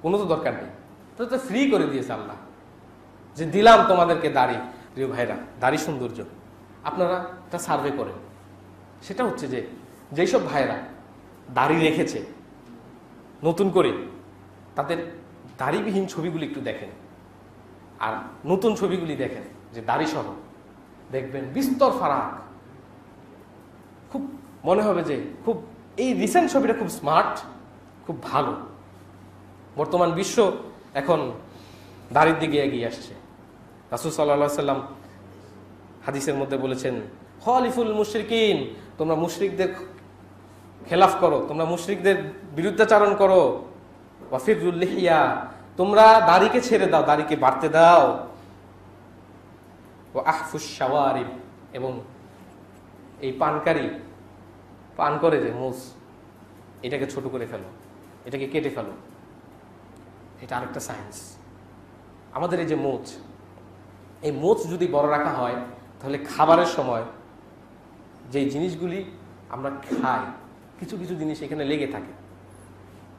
কোনো তো দরকার নেই। তো ফ্রি করে দিয়েছে আল্লাহ, যে দিলাম তোমাদেরকে দাড়ি। প্রিয় ভাইরা, দাড়ি সৌন্দর্য আপনারা একটা সার্ভে করেন। সেটা হচ্ছে যে যেসব ভাইরা দাড়ি রেখেছে নতুন করে, তাদের দাড়িবিহীন ছবিগুলি একটু দেখেন, আর নতুন ছবিগুলি দেখেন যে দাড়ি সহ, দেখবেন বিস্তর ফারাক। খুব মনে হবে যে খুব এই রিসেন্ট ছবিটা খুব স্মার্ট, খুব ভালো। বর্তমান বিশ্ব এখন দাড়ির দিকে এগিয়ে আসছে। রাসূল সাল্লাল্লাহু আলাইহি সাল্লাম হাদিসের মধ্যে বলেছেন, খালিফুল মুশরিকিন, তোমরা মুশরিকদের খেলাফ করো, তোমরা মুশরিকদের বিরুদ্ধাচরণ করো। ওয়াফিরুল লিহিয়া, তোমরা দাড়িকে ছেড়ে দাও, দাড়িকে বাড়তে দাও। ওয়া আহফুশ শাওয়ারিব, এবং এই পান করে যে মোজ, এটাকে ছোট করে ফেলো, এটাকে কেটে ফেলো। এটা আরেকটা সায়েন্স। আমাদের এই যে মোচ, এই মোচ যদি বড় রাখা হয়, তাহলে খাবারের সময় যে জিনিসগুলি আমরা খাই, কিছু কিছু জিনিস এখানে লেগে থাকে,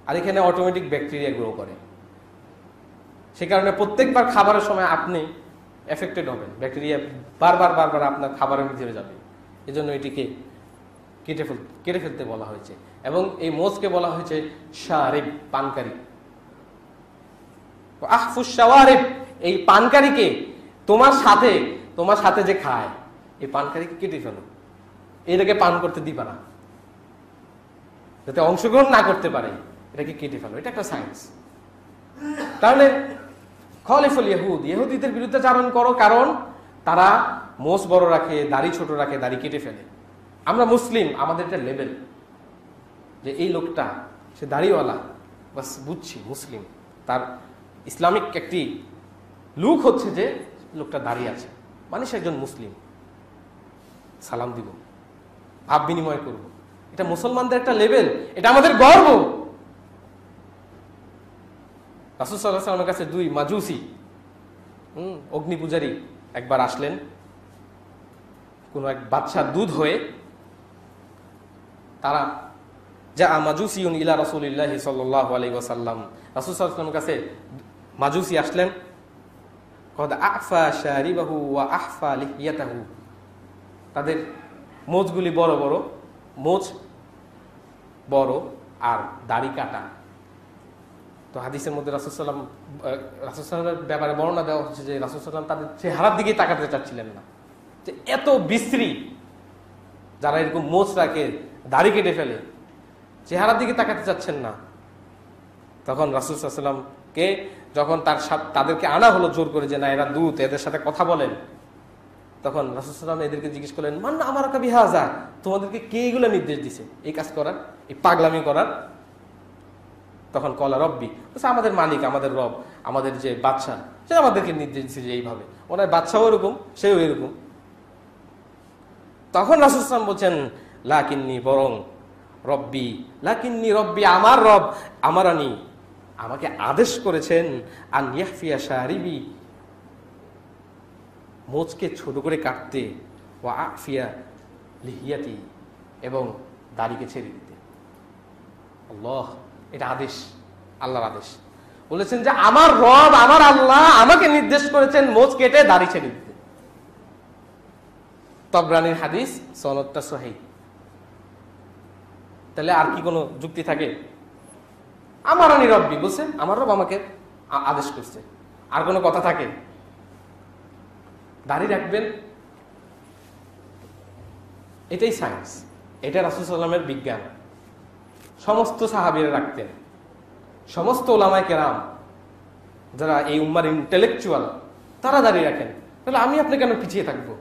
আর এখানে অটোমেটিক ব্যাকটেরিয়া গ্রো করে। সে কারণে প্রত্যেকবার খাবারের সময় আপনি এফেক্টেড হবেন, ব্যাকটেরিয়া বারবার আপনার খাবারের ভিতরে যাবে। এজন্য এটিকে কেটে ফেলতে বলা হয়েছে, এবং এই মোচকে বলা হয়েছে শারিব, পানকারী। আহফুশ শাওয়ারিব, এই পানকারীকে তোমার সাথে যে খায়, এই পানকারীকে কেটে ফেলো, এটাকে পান করতে দিবা না, যাতে অংশগ্রহণ না করতে পারে, এটাকে কেটে ফেলো। এটা একটা সায়েন্স। তাহলে খলিফুল ইহুদ, ইহুদিদের বিরুদ্ধাচারণ করো, কারণ তারা মোষ বড় রাখে, দাড়ি ছোট রাখে, দাড়ি কেটে ফেলে। আমরা মুসলিম, আমাদের একটা লেভেল যে এই লোকটা সে দাড়িওয়ালা, বাস বুঝছি মুসলিম। তার ইসলামিক একটি লুক হচ্ছে যে লোকটা দাঁড়িয়ে আছে, মানে সে একজন মুসলিম, সালাম দিব, ভাব বিনিময় করব। এটা মুসলমানদের একটা লেভেল, এটা আমাদের গর্ব। রাসূল সাল্লাল্লাহু আলাইহি ওয়াসাল্লামের কাছে দুই মাজুসি অগ্নি পূজারী একবার আসলেন কোন এক বাদশার দুধ হয়ে। তারা যা মাজুসিউন ইলা রাসূলিল্লাহি সাল্লাল্লাহু আলাইহি ওয়াসাল্লাম, রাসূল সাল্লাল্লাহু আলাইহি ওয়াসাল্লামের কাছে মাজুসি আসলেন। কদ আফা শারিবাহু ওয়া আহফা লিহিয়াতাহু, তাদের মোজগুলি বড় বড়, মোজ বড় আর দাড়ি কাটা। তো হাদিসের মধ্যে রাসূল সাল্লাল্লাহু ব্যাপারে বর্ণনা দেওয়া হচ্ছে যে রাসূল সাল্লাল্লাহু তাদের চেহারার দিকে তাকাতে চাচ্ছিলেন না, যে এত বিশ্রী যারা এরকম মোজ রাখে, দাড়ি কেটে ফেলে, চেহারার দিকে তাকাতে চাচ্ছেন না। তখন রাসূল সাল্লাল্লাহু আলাইহি ওয়াসাল্লামকে যখন তাদেরকে আনা হলো জোর করে, যে না এরা দূত, এদের সাথে কথা বলেন, তখন রাসূল সাল্লাল্লাহু আলাইহি ওয়াসাল্লাম এদেরকে জিজ্ঞেস করলেন, মান আমারাকা বিহাযা, তোমাদেরকে কে এগুলো নির্দেশ দিছে এই কাজ করার, এই পাগলামি করার? তখন কলা রব্বি, আমাদের মালিক, আমাদের রব, আমাদের যে বাদশা, সে আমাদেরকে নির্দেশ দিচ্ছে যে এইভাবে। ওনার বাদশাও এরকম, সেও এরকম। তখন রাসূল সাল্লাল্লাহু আলাইহি ওয়াসাল্লাম বলছেন, লাকিন্নি, বরং রব্বি, লাকিন্নি রব্বি, আমার রব আমারানি, আমাকে আদেশ করেছেন আন ইয়াহফিয়া শারিবি, মোজকে ছোট করে কাটতে, ওয়া আফিয়া লিহিয়াতি, এবং দাড়িকে ছেড়ে দিতে। আল্লাহ, এটা আদেশ, আল্লাহর আদেশ। বলেছেন যে আমার রব, আমার আল্লাহ আমাকে নির্দেশ করেছেন মোজ কেটে দাড়ি ছেড়ে দিতে। তবরানির হাদিস, সনদটা সহিহ। তাহলে আর কি কোনো যুক্তি থাকে? আমার আনি রব্বি বলছে, আমার রব আমাকে আদেশ করছে, আর কোনো কথা থাকে? দাড়ি রাখবেন, এটাই সায়েন্স, এটা রাসূল সাল্লাল্লাহু আলাইহি ওয়াসাল্লামের বিজ্ঞান। সমস্ত সাহাবীরা রাখতেন, সমস্ত ওলামায়ে কেরাম যারা এই উম্মার ইন্টেলেকচুয়াল, তারা দাঁড়িয়ে রাখেন। তাহলে আমি আপনি কেন পিছিয়ে থাকবো?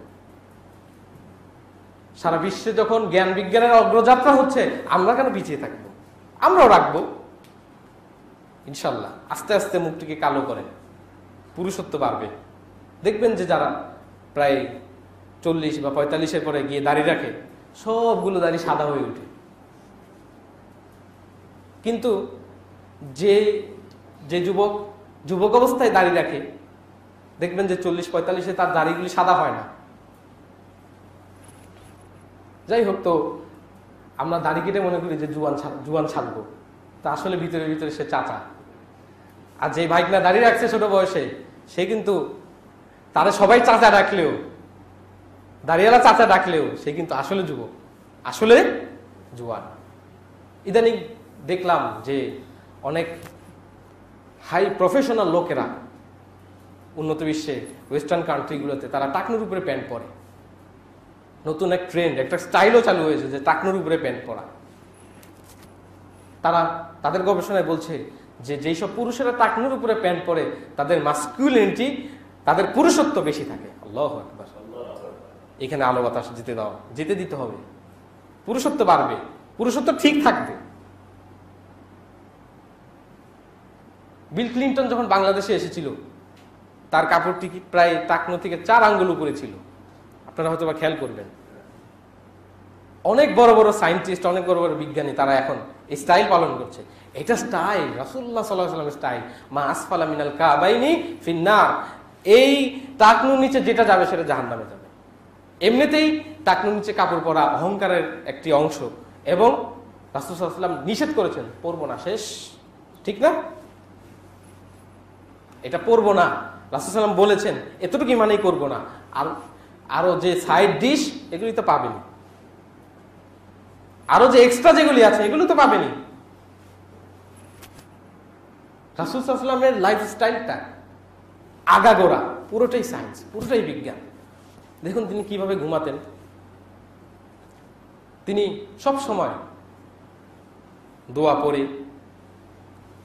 সারা বিশ্বে যখন জ্ঞান বিজ্ঞানের অগ্রযাত্রা হচ্ছে, আমরা কেন পিছিয়ে থাকবো? আমরাও রাখবো ইনশাল্লাহ। আস্তে আস্তে মুখটিকে কালো করেন, পুরুষত্ব বাড়বে। দেখবেন যে যারা প্রায় 40 বা 45-এর পরে গিয়ে দাড়ি রাখে, সবগুলো দাড়ি সাদা হয়ে ওঠে। কিন্তু যে যে যুবক অবস্থায় দাড়ি রাখে, দেখবেন যে 40-45-এ তার দাড়িগুলি সাদা হয় না। যাই হোক, তো আমরা দাড়ি কেটে মনে করি যে জুয়ান ছাড়বো, তা আসলে ভিতরে ভিতরে সে চাচা। আর যে ভাইকনা দাঁড়িয়ে রাখছে ছোট বয়সে, সে কিন্তু তারা সবাই চাচা ডাকলেও, দাঁড়িয়ালা চাচা ডাকলেও, সে কিন্তু আসলে যুবক, আসলে জুয়ান। ইদানিং দেখলাম যে অনেক হাই প্রফেশনাল লোকেরা উন্নত বিশ্বে, ওয়েস্টার্ন কান্ট্রিগুলোতে, তারা টাকনুর উপরে প্যান্ট পরে। নতুন এক ট্রেন্ড, একটা স্টাইলও চালু হয়েছে যে টাকনুর উপরে প্যান্ট পরা। তাদের গবেষণায় বলছে যে যেই সব পুরুষেরা টাকনুর উপরে প্যান্ট পরে, তাদের মাস্কুলিনিটি, তাদের পুরুষত্ব বেশি থাকে। আল্লাহু আকবার। এখানে আলো বাতাস যেতে দিতে হবে, পুরুষত্ব বাড়বে, পুরুষত্ব ঠিক থাকবে। বিল ক্লিন্টন যখন বাংলাদেশে এসেছিল, তার কাপড়টি প্রায় টাকনু থেকে 4 আঙ্গুল উপরে ছিল। আপনারা হয়তো বা খেয়াল করবেন। অনেক বড় বড় সায়েন্টিস্ট, অনেক বড় বড় বিজ্ঞানী, তারা এখন এই স্টাইল পালন করছে। এটা স্টাইল, রাসূলুল্লাহ সাল্লাল্লাহু আলাইহি ওয়াসাল্লামের স্টাইল। মা আসফালা মিনাল কাবাইনি ফিন্নার, এই টাকনুর নিচে যেটা যাবে সেটা জাহান্নামে যাবে। এমনিতেই টাকনুর নিচে কাপড় পরা অহংকারের একটি অংশ, এবং রাসূল সাল্লাল্লাহু আলাইহি ওয়াসাল্লাম নিষেধ করেছেন, পরবো না, শেষ। ঠিক না? এটা পরবো না, রাসূল সাল্লাল্লাহু আলাইহি ওয়াসাল্লাম বলেছেন, এতটুকু মানেই করবো না। আর আরো যে সাইড ডিশ, এগুলি তো পাবেনি, আরো যে এক্সট্রা যেগুলি আছে এগুলো তো পাবেনি। রাসূল সাল্লাল্লাহু আলাইহি ওয়াসাল্লামের লাইফস্টাইলটা আগাগোড়া পুরোটাই সায়েন্স, পুরোটাই বিজ্ঞান। দেখুন তিনি কিভাবে ঘুমাতেন। তিনি সব সময় দোয়া পড়ে,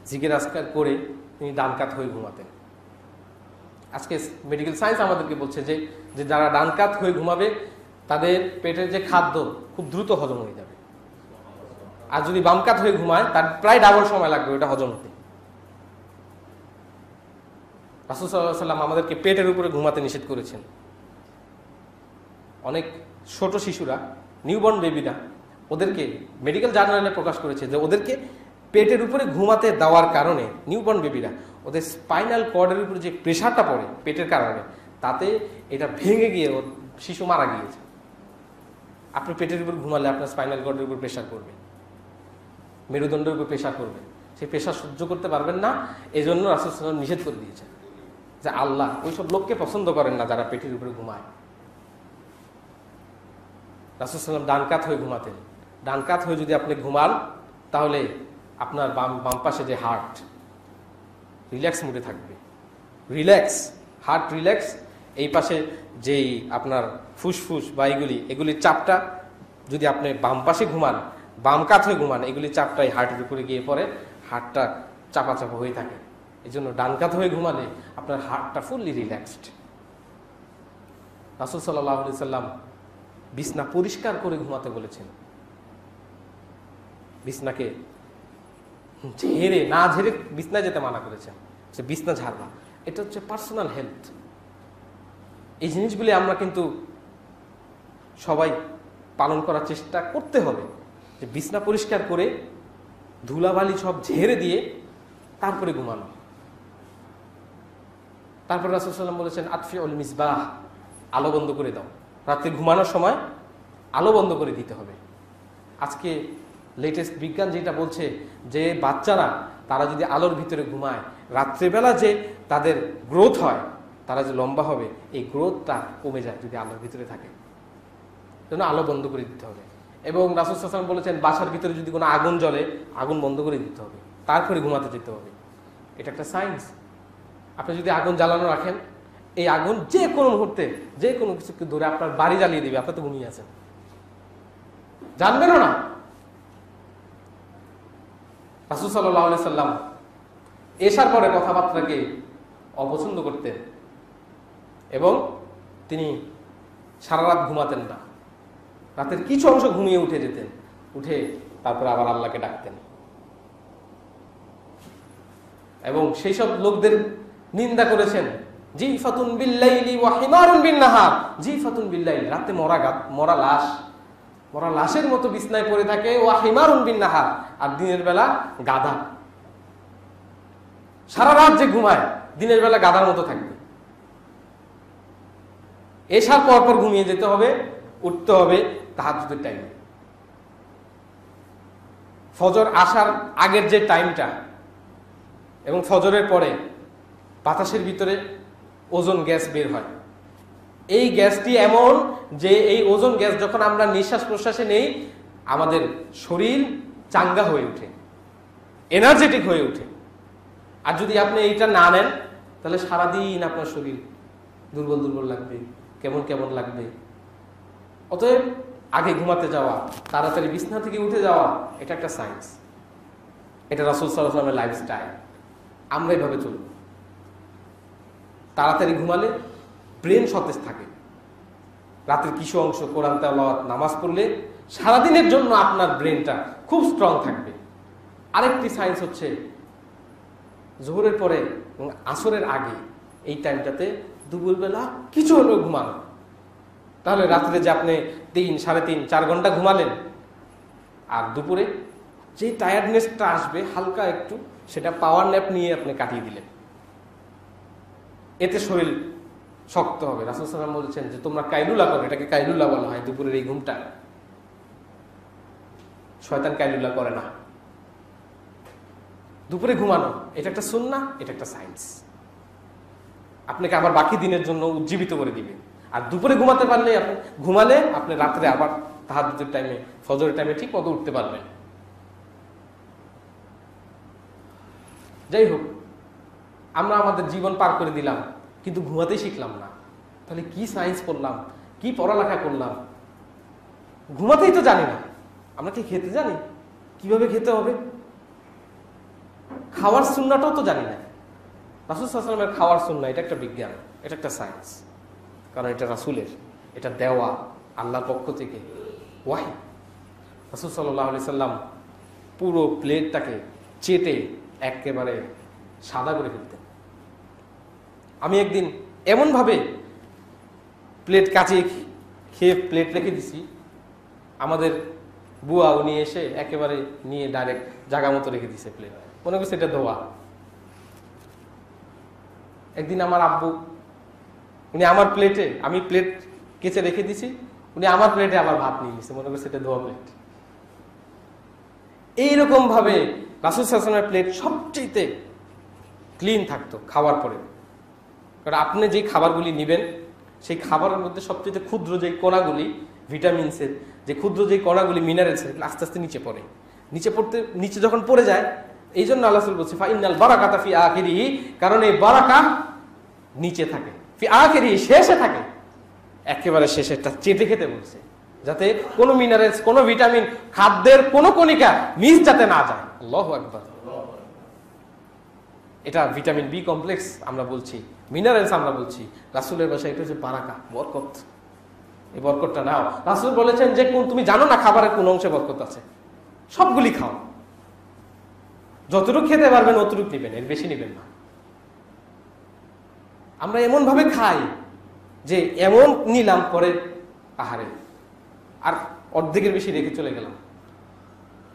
জিকির আজকার করে তিনি ডান কাত হয়ে ঘুমাতেন। আজকে মেডিকেল সায়েন্স আমাদেরকে বলছে যে যারা ডান কাত হয়ে ঘুমাবে তাদের পেটের যে খাদ্য খুব দ্রুত হজম হয়ে যাবে, আর যদি বাম কাত হয়ে ঘুমায় তার প্রায় ডাবল সময় লাগবে ওটা হজম হতে। রাসূল সাল্লাল্লাহু আলাইহি ওয়াসাল্লাম আমাদেরকে পেটের উপরে ঘুমাতে নিষেধ করেছেন। অনেক ছোট শিশুরা, নিউবর্ন বেবিরা, ওদেরকে মেডিকেল জার্নালে প্রকাশ করেছে যে ওদেরকে পেটের উপরে ঘুমাতে দেওয়ার কারণে নিউবর্ন বেবিরা ওদের স্পাইনাল কর্ডের উপরে যে প্রেশারটা পড়ে পেটের কারণে, তাতে এটা ভেঙে গিয়ে ওর শিশু মারা গিয়েছে। আপনি পেটের উপর ঘুমালে আপনার স্পাইনাল কর্ডের উপর প্রেশার করবে, মেরুদণ্ডের উপর প্রেশার করবে, সেই প্রেশার সহ্য করতে পারবেন না। এই জন্য রাসূল সাল্লাল্লাহু আলাইহি ওয়াসাল্লাম নিষেধ করে দিয়েছেন যে আল্লাহ ওইসব লোককে পছন্দ করেন না যারা পেটের উপরে ঘুমায়। রাসূল সাল্লাল্লাহু আলাইহি ওয়াসাল্লাম ডান কাত হয়ে ঘুমাতেন। ডান কাত হয়ে যদি আপনি ঘুমান তাহলে আপনার বাম পাশে যে হার্ট রিল্যাক্স মুডে থাকবে, রিল্যাক্স, হার্ট রিল্যাক্স। এই পাশে যেই আপনার ফুসফুস বা এগুলির চাপটা যদি আপনি বাম পাশে ঘুমান, বাম কাত হয়ে ঘুমান, এগুলির চাপটাই হার্টের উপরে গিয়ে পড়ে, হার্টটা চাপা হয়ে থাকে। এই জন্য ডান কাত হয়ে ঘুমালে আপনার হার্টটা ফুললি রিল্যাক্সড। রাসূল সাল্লাল্লাহু আলাইহি ওয়াসাল্লাম বিছনা পরিষ্কার করে ঘুমাতে বলেছেন। বিছনাকে ঝেড়ে বিছনায় যেতে মানা করেছেন, যে বিছনা ঝাড়বা। এটা হচ্ছে পার্সোনাল হেলথ। এই জিনিসগুলি আমরা কিন্তু সবাই পালন করার চেষ্টা করতে হবে, যে বিছনা পরিষ্কার করে ধুলাবালি সব ঝেড়ে দিয়ে তারপরে ঘুমানো। তারপর রাসূল সাল্লাল্লাহু আলাইহি ওয়াসাল্লাম বলেছেন আতফিউল মিসবাহ, আলো বন্ধ করে দাও। রাতে ঘুমানোর সময় আলো বন্ধ করে দিতে হবে। আজকে লেটেস্ট বিজ্ঞান যেটা বলছে যে বাচ্চারা তারা যদি আলোর ভিতরে ঘুমায়, রাত্রেবেলা যে তাদের গ্রোথ হয়, তারা যে লম্বা হবে, এই গ্রোথটা কমে যায় যদি আলোর ভিতরে থাকে। জন্য আলো বন্ধ করে দিতে হবে। এবং রাসূল সাল্লাল্লাহু আলাইহি ওয়াসাল্লাম বলেছেন বাসার ভিতরে যদি কোনো আগুন জ্বলে, আগুন বন্ধ করে দিতে হবে, তারপরে ঘুমাতে যেতে হবে। এটা একটা সায়েন্স। আপনি যদি আগুন জ্বালানো রাখেন, এই আগুন যে কোনো মুহূর্তে যে কোনো কিছুকে ধরে আপনার বাড়ি জ্বালিয়ে দিবে, আপনি তো ঘুমিয়ে আছেন, জানবেনও না। রাসূল সাল্লাল্লাহু আলাইহি ওয়াসাল্লাম এশার পরে কথাবার্তাকে অপছন্দ করতেন এবং তিনি সারা রাত ঘুমাতেন না। রাতের কিছু অংশ ঘুমিয়ে উঠে যেতেন, উঠে তারপরে আবার আল্লাহকে ডাকতেন। এবং সেই সব লোকদের নিন্দা করেছেন, জিফাতুন বিল্লাইলি ওয়া হিমারুন বিন্নাহার। জিফাতুন বিল্লাইল, রাতে মরা লাশের মতো বিছনায় পড়ে থাকে, ওয়া হিমারুন বিন্নাহার, আর দিনের বেলা গাধা। সারা রাত যে ঘুমায়, দিনের বেলা গাধার মতো থাকবে। এশার পর ঘুমিয়ে যেতে হবে, উঠতে হবে তাহাজ্জুদের টাইমে। ফজর আসার আগের যে টাইমটা এবং ফজরের পরে বাতাসের ভিতরে ওজোন গ্যাস বের হয়। এই গ্যাসটি এমন যে এই ওজোন গ্যাস যখন আমরা নিঃশ্বাস প্রশ্বাসে নেই, আমাদের শরীর চাঙ্গা হয়ে ওঠে, এনার্জেটিক হয়ে ওঠে। আর যদি আপনি এইটা না নেন, তাহলে সারাদিন আপনার শরীর দুর্বল দুর্বল লাগবে, কেমন কেমন লাগবে। অতএব আগে ঘুমাতে যাওয়া, তাড়াতাড়ি বিছনা থেকে উঠে যাওয়া, এটা একটা সায়েন্স। এটা রাসূল সাল্লাল্লাহু আলাইহি ওয়াসাল্লামের লাইফস্টাইল। আমরা এইভাবে চলব। তাড়াতাড়ি ঘুমালে ব্রেন সতেজ থাকে। রাতের কিছু অংশ কোরআন তেলাওয়াত, নামাজ পড়লে সারাদিনের জন্য আপনার ব্রেনটা খুব স্ট্রং থাকবে। আরেকটি সায়েন্স হচ্ছে জোহরের পরে এবং আসরের আগে, এই টাইমটাতে দুপুরবেলা কিছু হলেও ঘুমানো। তাহলে রাত্রে যে আপনি 3, 3.5, 4 ঘন্টা ঘুমালেন, আর দুপুরে যে টায়ার্ডনেসটা আসবে হালকা একটু, সেটা পাওয়ার ন্যাপ নিয়ে আপনি কাটিয়ে দিলেন। এতে শরীর শক্ত হবে। রাসূল সাল্লাল্লাহু আলাইহি ওয়াসাল্লাম বলেছেন যে তোমরা কাইলুলা করো, এটাকে কাইলুলা বলা হয়, দুপুরের এই ঘুমটা। শয়তান কাইলুলা করে না। দুপুরে ঘুমানো এটা একটা সুন্নাহ, এটা একটা সায়েন্স। আপনাকে আবার বাকি দিনের জন্য উজ্জীবিত করে দিবে। আর দুপুরে ঘুমাতে পারলে, আপনি ঘুমালে আপনি রাত্রে আবার তাহাজ্জুদের টাইমে, ফজরের টাইমে ঠিক মতো উঠতে পারবেন। যাই হোক, আমরা আমাদের জীবন পার করে দিলাম, কিন্তু ঘুমাতেই শিখলাম না। তাহলে কি সায়েন্স পড়লাম, কি পড়ালেখা করলাম? ঘুমাতেই তো জানি না। আমরা কি খেতে জানি? কিভাবে খেতে হবে? খাওয়ার সুন্নাহটাও তো জানি না। রাসূল সাল্লাল্লাহু আলাইহি ওয়াসাল্লামের খাওয়ার সুন্নাহ, এটা একটা বিজ্ঞান, এটা একটা সায়েন্স, কারণ এটা রাসূলের, এটা দেওয়া আল্লাহর পক্ষ থেকে ওয়াহী। রাসূল সাল্লাল্লাহু আলাইহি সাল্লাম পুরো প্লেটটাকে চেটে একেবারে সাদা করে ফেলতেন। আমি একদিন এমনভাবে প্লেট কাচিয়ে খেয়ে প্লেট রেখে দিছি, আমাদের বুয়া উনি এসে একেবারে নিয়ে ডাইরেক্ট জায়গা মতো রেখে দিছে প্লেট, মনে করছে এটা ধোয়া। একদিন আমার আব্বু, উনি আমার প্লেটে, আমি প্লেট কেচে রেখে দিছি, উনি আমার প্লেটে আবার ভাত নিয়ে নিছে, মনে করছে এটা ধোয়া প্লেট। এইরকম ভাবে রাসূল সাল্লাল্লাহু আলাইহি ওয়াসাল্লামের প্লেট সবচেয়ে ক্লিন থাকতো খাওয়ার পরে। কারণ আপনি যে খাবারগুলি নেবেন সেই খাবারের মধ্যে সবচেয়ে ক্ষুদ্র যে কণাগুলি, ভিটামিনসের যে ক্ষুদ্র যে কণাগুলি, মিনারেলসের, আস্তে আস্তে নিচে পড়ে। নিচে যখন পড়ে যায়, এই জন্য আল্লাহ রাসূল বলছে ফাইনাল বারাকাতা ফি আখিরিহি, কারণ এই বারাকা নিচে থাকে, ফি আখিরিহি শেষে থাকে, একেবারে শেষেরটা চেটে খেতে বলছে, যাতে কোনো মিনারেলস, কোনো ভিটামিন, খাদ্যের কোনো কণিকা মিস যাতে না যায়। আল্লাহু আকবার। এটা ভিটামিন বি কমপ্লেক্স আমরা বলছি, মিনারেলস আমরা বলছি, রাসূলের ভাষায় এটা হচ্ছে বারাকা, বরকত। এই বরকতটা নাও। রাসূল বলেছেন যে তুমি জানো না খাবারের কোন অংশে বরকত আছে, সবগুলি খাও, যতটুকু খেতে পারবেন অতটুকু নেবেন, এর বেশি নেবেন না। আমরা এমন ভাবে খাই যে এমন নিলাম পরে আহারে, আর অর্ধেকের বেশি রেখে চলে গেলাম।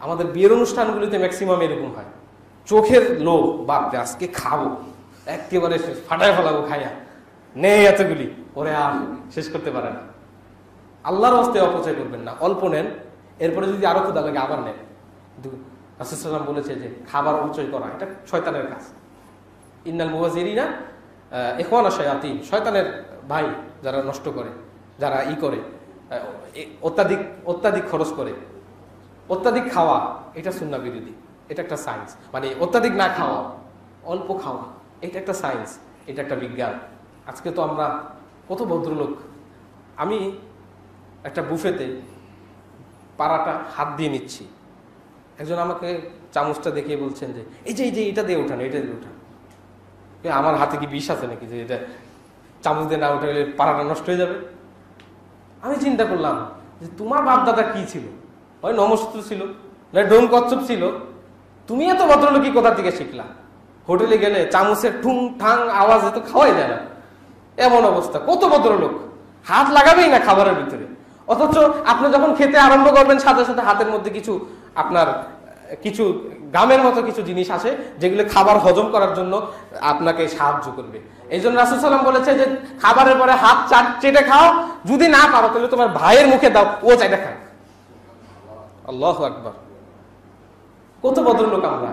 আমাদের বিয়ের অনুষ্ঠানগুলিতে ম্যাক্সিমাম এরকম হয়, চোখের লোভ, বাপরে আজকে খাবো, একেবারে ফাটায় ফেলাবো খাইয়া, নেই এতগুলি, ওরে আর শেষ করতে পারে না। আল্লাহর হস্তে অপচয় করবেন না, অল্প নেন, এরপরে যদি আরো ক্ষুধা লাগে আবার নেন। রাসূল সাল্লাল্লাহু আলাইহি ওয়াসাল্লাম বলেছে যে খাবার অপচয় করা এটা শয়তানের কাজ। ইন্নাল মুবাযযিরিনা ইখওয়ানা শায়াতিন, শয়তানের ভাই যারা নষ্ট করে, যারা করে অত্যাধিক খরচ করে, অত্যাধিক খাওয়া, এটা সুন্নাহ বিরোধী, এটা একটা সায়েন্স। মানে অত্যাধিক না খাওয়া, অল্প খাওয়া, এটা একটা সায়েন্স, এটা একটা বিজ্ঞান। আজকে তো আমরা কত ভদ্রলোক, আমি একটা বুফেতে পাড়াটা হাত দিয়ে নিচ্ছি, একজন আমাকে চামচটা দেখিয়ে বলছেন যে এই যে এটা দিয়ে ওঠান, এটা দিয়ে ওঠান। আমার হাতে কি বিষ আছে নাকি যে এটা চামচ দিয়ে না উঠালে পাড়াটা নষ্ট হয়ে যাবে? আমি চিন্তা করলাম যে তোমার বাপ দাদা কি ছিল, হয় নমস্ত ছিল, না ডোম কচ্ছপ ছিল, তুমি এত ভদ্রলোকই কোথা থেকে শিখলা? হোটেলে গেলে চামচের ঠুং ঠাং আওয়াজ এত খাওয়াই যায় না, এমন অবস্থা। কত ভদ্রলোক হাত লাগাবেই না খাবারের ভিতরে, অথচ আপনি যখন খেতে আরম্ভ করবেন সাথে সাথে হাতের মধ্যে কিছু গামের মতো কিছু জিনিস আসে যেগুলো খাবার হজম করার জন্য আপনাকে সাহায্য করবে। এই জন্য রাসূল সাল্লাল্লাহু আলাইহি ওয়াসাল্লাম বলেছে যে খাবারের পরে হাত চেটে খাও, যদি না পারো তাহলে তোমার ভাইয়ের মুখে দাও, ও চাইটা খায়। আল্লাহু আকবার। কত ভদ্রলোক আমরা,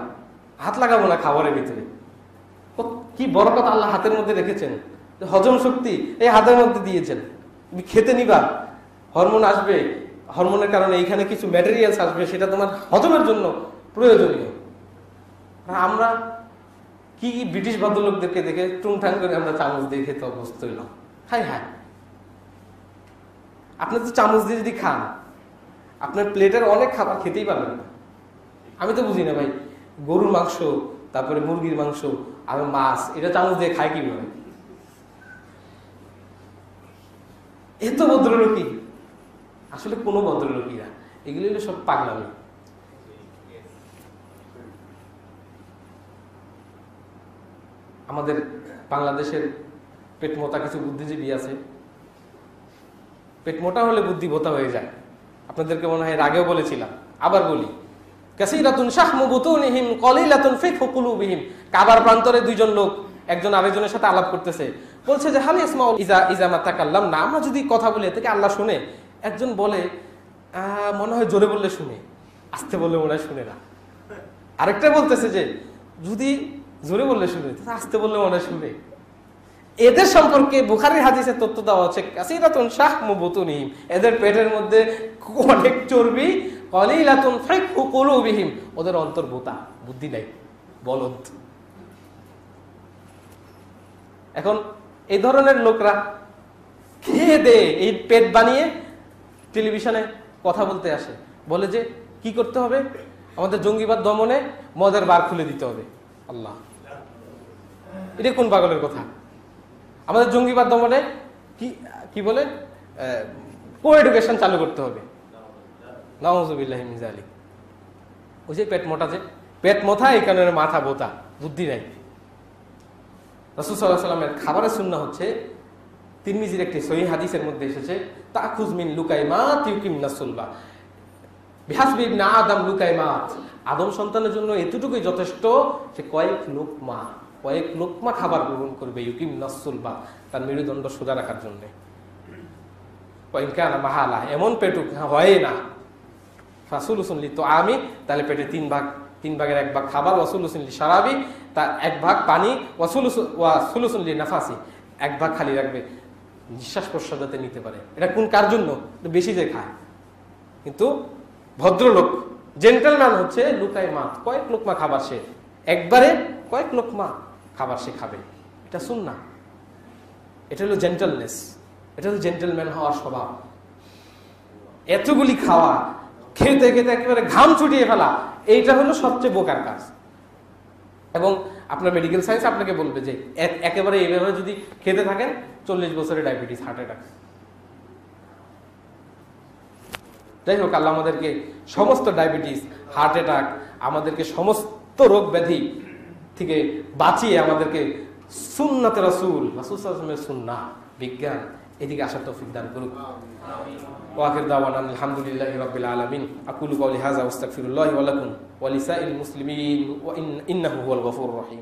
হাত লাগাবো না খাবারের ভিতরে। কি বরকত আল্লাহ হাতের মধ্যে রেখেছেন, হজম শক্তি এই হাতের মধ্যে দিয়েছেন। তুমি খেতে নিবা, হরমোন আসবে, হরমোনের কারণে এইখানে কিছু ম্যাটেরিয়ালস আসবে, সেটা তোমার হজমের জন্য প্রয়োজনীয়। আমরা কি ব্রিটিশ ভদ্রলোকদেরকে দেখে টুংঠাং করে আমরা চামচ দিয়ে খেতে অভ্যস্ত হইলাম। হাই হাই, আপনি তো চামচ দিয়ে যদি খান আপনার প্লেটের অনেক খাবার খেতেই পারবেন না। আমি তো বুঝি না ভাই, গরুর মাংস, তারপরে মুরগির মাংস আর মাছ, এটা চামচ দিয়ে খায় কিভাবে? এত ভদ্রলোকই আসলে কোনো ভদ্রলোকই না, এগুলো হলো সব পাগলামি। আমাদের বাংলাদেশের পেট মোটা কিছু বুদ্ধিজীবী আছে, পেট মোটা হলে বুদ্ধি ভোতা হয়ে যায়। আপনাদেরকে মনে হয় আগেও বলেছিলাম, আবার বলি, কাসীরাতুন শাহমু বুতুনিহিম কলিলাতুন ফিকহু কুলুবিহিম। কাবার প্রান্তরে দুইজন লোক একজন আরেকজনের সাথে আলাপ করতেছে, বলছে যে হাল ইসমাউল ইজা মা তাকাল্লাম না, আমরা যদি কথা বলি এতে কি আল্লাহ শুনে? একজন বলে মনে হয় জোরে বললে শুনে, আস্তে বললে মনে হয় শুনে না। আরেকটা বলতেছে যে যদি জোরে বললে শুনে, আস্তে বললে মনে হয় শুনে। এদের সম্পর্কে বুখারীর হাদিসে তথ্য দেওয়া হচ্ছে কাসীরাতুন শাহমু বুতুনিহিম, এদের পেটের মধ্যে অনেক চর্বি, কলিলাতুন ফিকহু কুলুবিহিম, ওদের অন্তর বোতা, বুদ্ধি নাই, বলদ। এখন এই ধরনের লোকরা খেয়ে দে এই পেট বানিয়ে টেলিভিশনে কথা বলতে আসে, বলে যে কি করতে হবে, আমাদের জঙ্গিবাদ দমনে মদের বার খুলে দিতে হবে। আল্লাহ, এটা কোন পাগলের কথা? আমাদের জঙ্গিবাদ দমনে কি বলে কো এডুকেশন চালু করতে হবে। নাউযুবিল্লাহি মিন যালিক। ওই যে পেট মোটা, যে পেট মোটা এই কারণে মাথা বোতা, বুদ্ধি নাই। রাসূল সাল্লাল্লাহু আলাইহি ওয়াসাল্লামের খাবারের সুন্নাহ হচ্ছে, তিরমিজির একটি সহিহ হাদিসের মধ্যে এসেছে, তাকুজ মিন লুকাইমাত ইউকিমনা সুলবা, বিহাসবি ইবনে আদম লুকাইমাত, আদম সন্তানের জন্য এতটুকুই যথেষ্ট, সে কয়েক লোকমা খাবার গ্রহণ করবে, ইউকিমনা সুলবা, তার মেরুদণ্ড সোজা রাখার জন্য। ওয়াইনকানা মাহালা, এমন পেটুক হয় না, ফাসুলুসুন লি তুআমি, তাহলে পেটে তিন ভাগের এক ভাগ খাবার, ওয়াসুলুসুন লি শারাবি, তার এক ভাগ পানি, ওয়াসুলুসুন লি নাফাসি, এক ভাগ খালি রাখবে, নিঃশ্বাস প্রশ্বাস যাতে নিতে পারে। এটা কার জন্য? বেশি যে খায়। কিন্তু ভদ্রলোক জেন্টেলম্যান হচ্ছে লুকাইমাত, কয়েক লোকমা খাবার, সে একবারে কয়েক লোকমা খাবার সে খাবে। এটা সুন্নাহ, এটা হলো জেন্টেলনেস, এটা হলো জেন্টেলম্যান হওয়ার স্বভাব। এতগুলি খাওয়া, খেতে খেতে একেবারে ঘাম ছুটিয়ে ফেলা, এইটা হলো সবচেয়ে বোকার কাজ। এবং আপনার মেডিকেল সায়েন্স আপনাকে বলবে যে একেবারে এইভাবে যদি খেতে থাকেন 40 বছরে ডায়াবেটিস, হার্ট অ্যাটাক। যাই হোক, আল্লাহ আমাদেরকে সমস্ত ডায়াবেটিস, হার্ট অ্যাটাক, আমাদেরকে সমস্ত রোগ ব্যাধি থেকে বাঁচিয়ে আমাদেরকে সুন্নাতে রাসূল সাল্লাল্লাহু আলাইহি ওয়াসাল্লামের সুন্নাহ, বিজ্ঞান, এদিকে আসার তৌফিক দান করুক। ওয়াখির দাওয়ানা আলহামদুলিল্লাহি রাব্বিল আলামিন। আকুলু কওলি হাযা ওয়াস্তাগফিরুল্লাহি ওয়া লাকুম ওয়া লিসাইরিল মুসলিমিন ওয়া ইন্নাহু হুয়াল গফুরুর রহিম।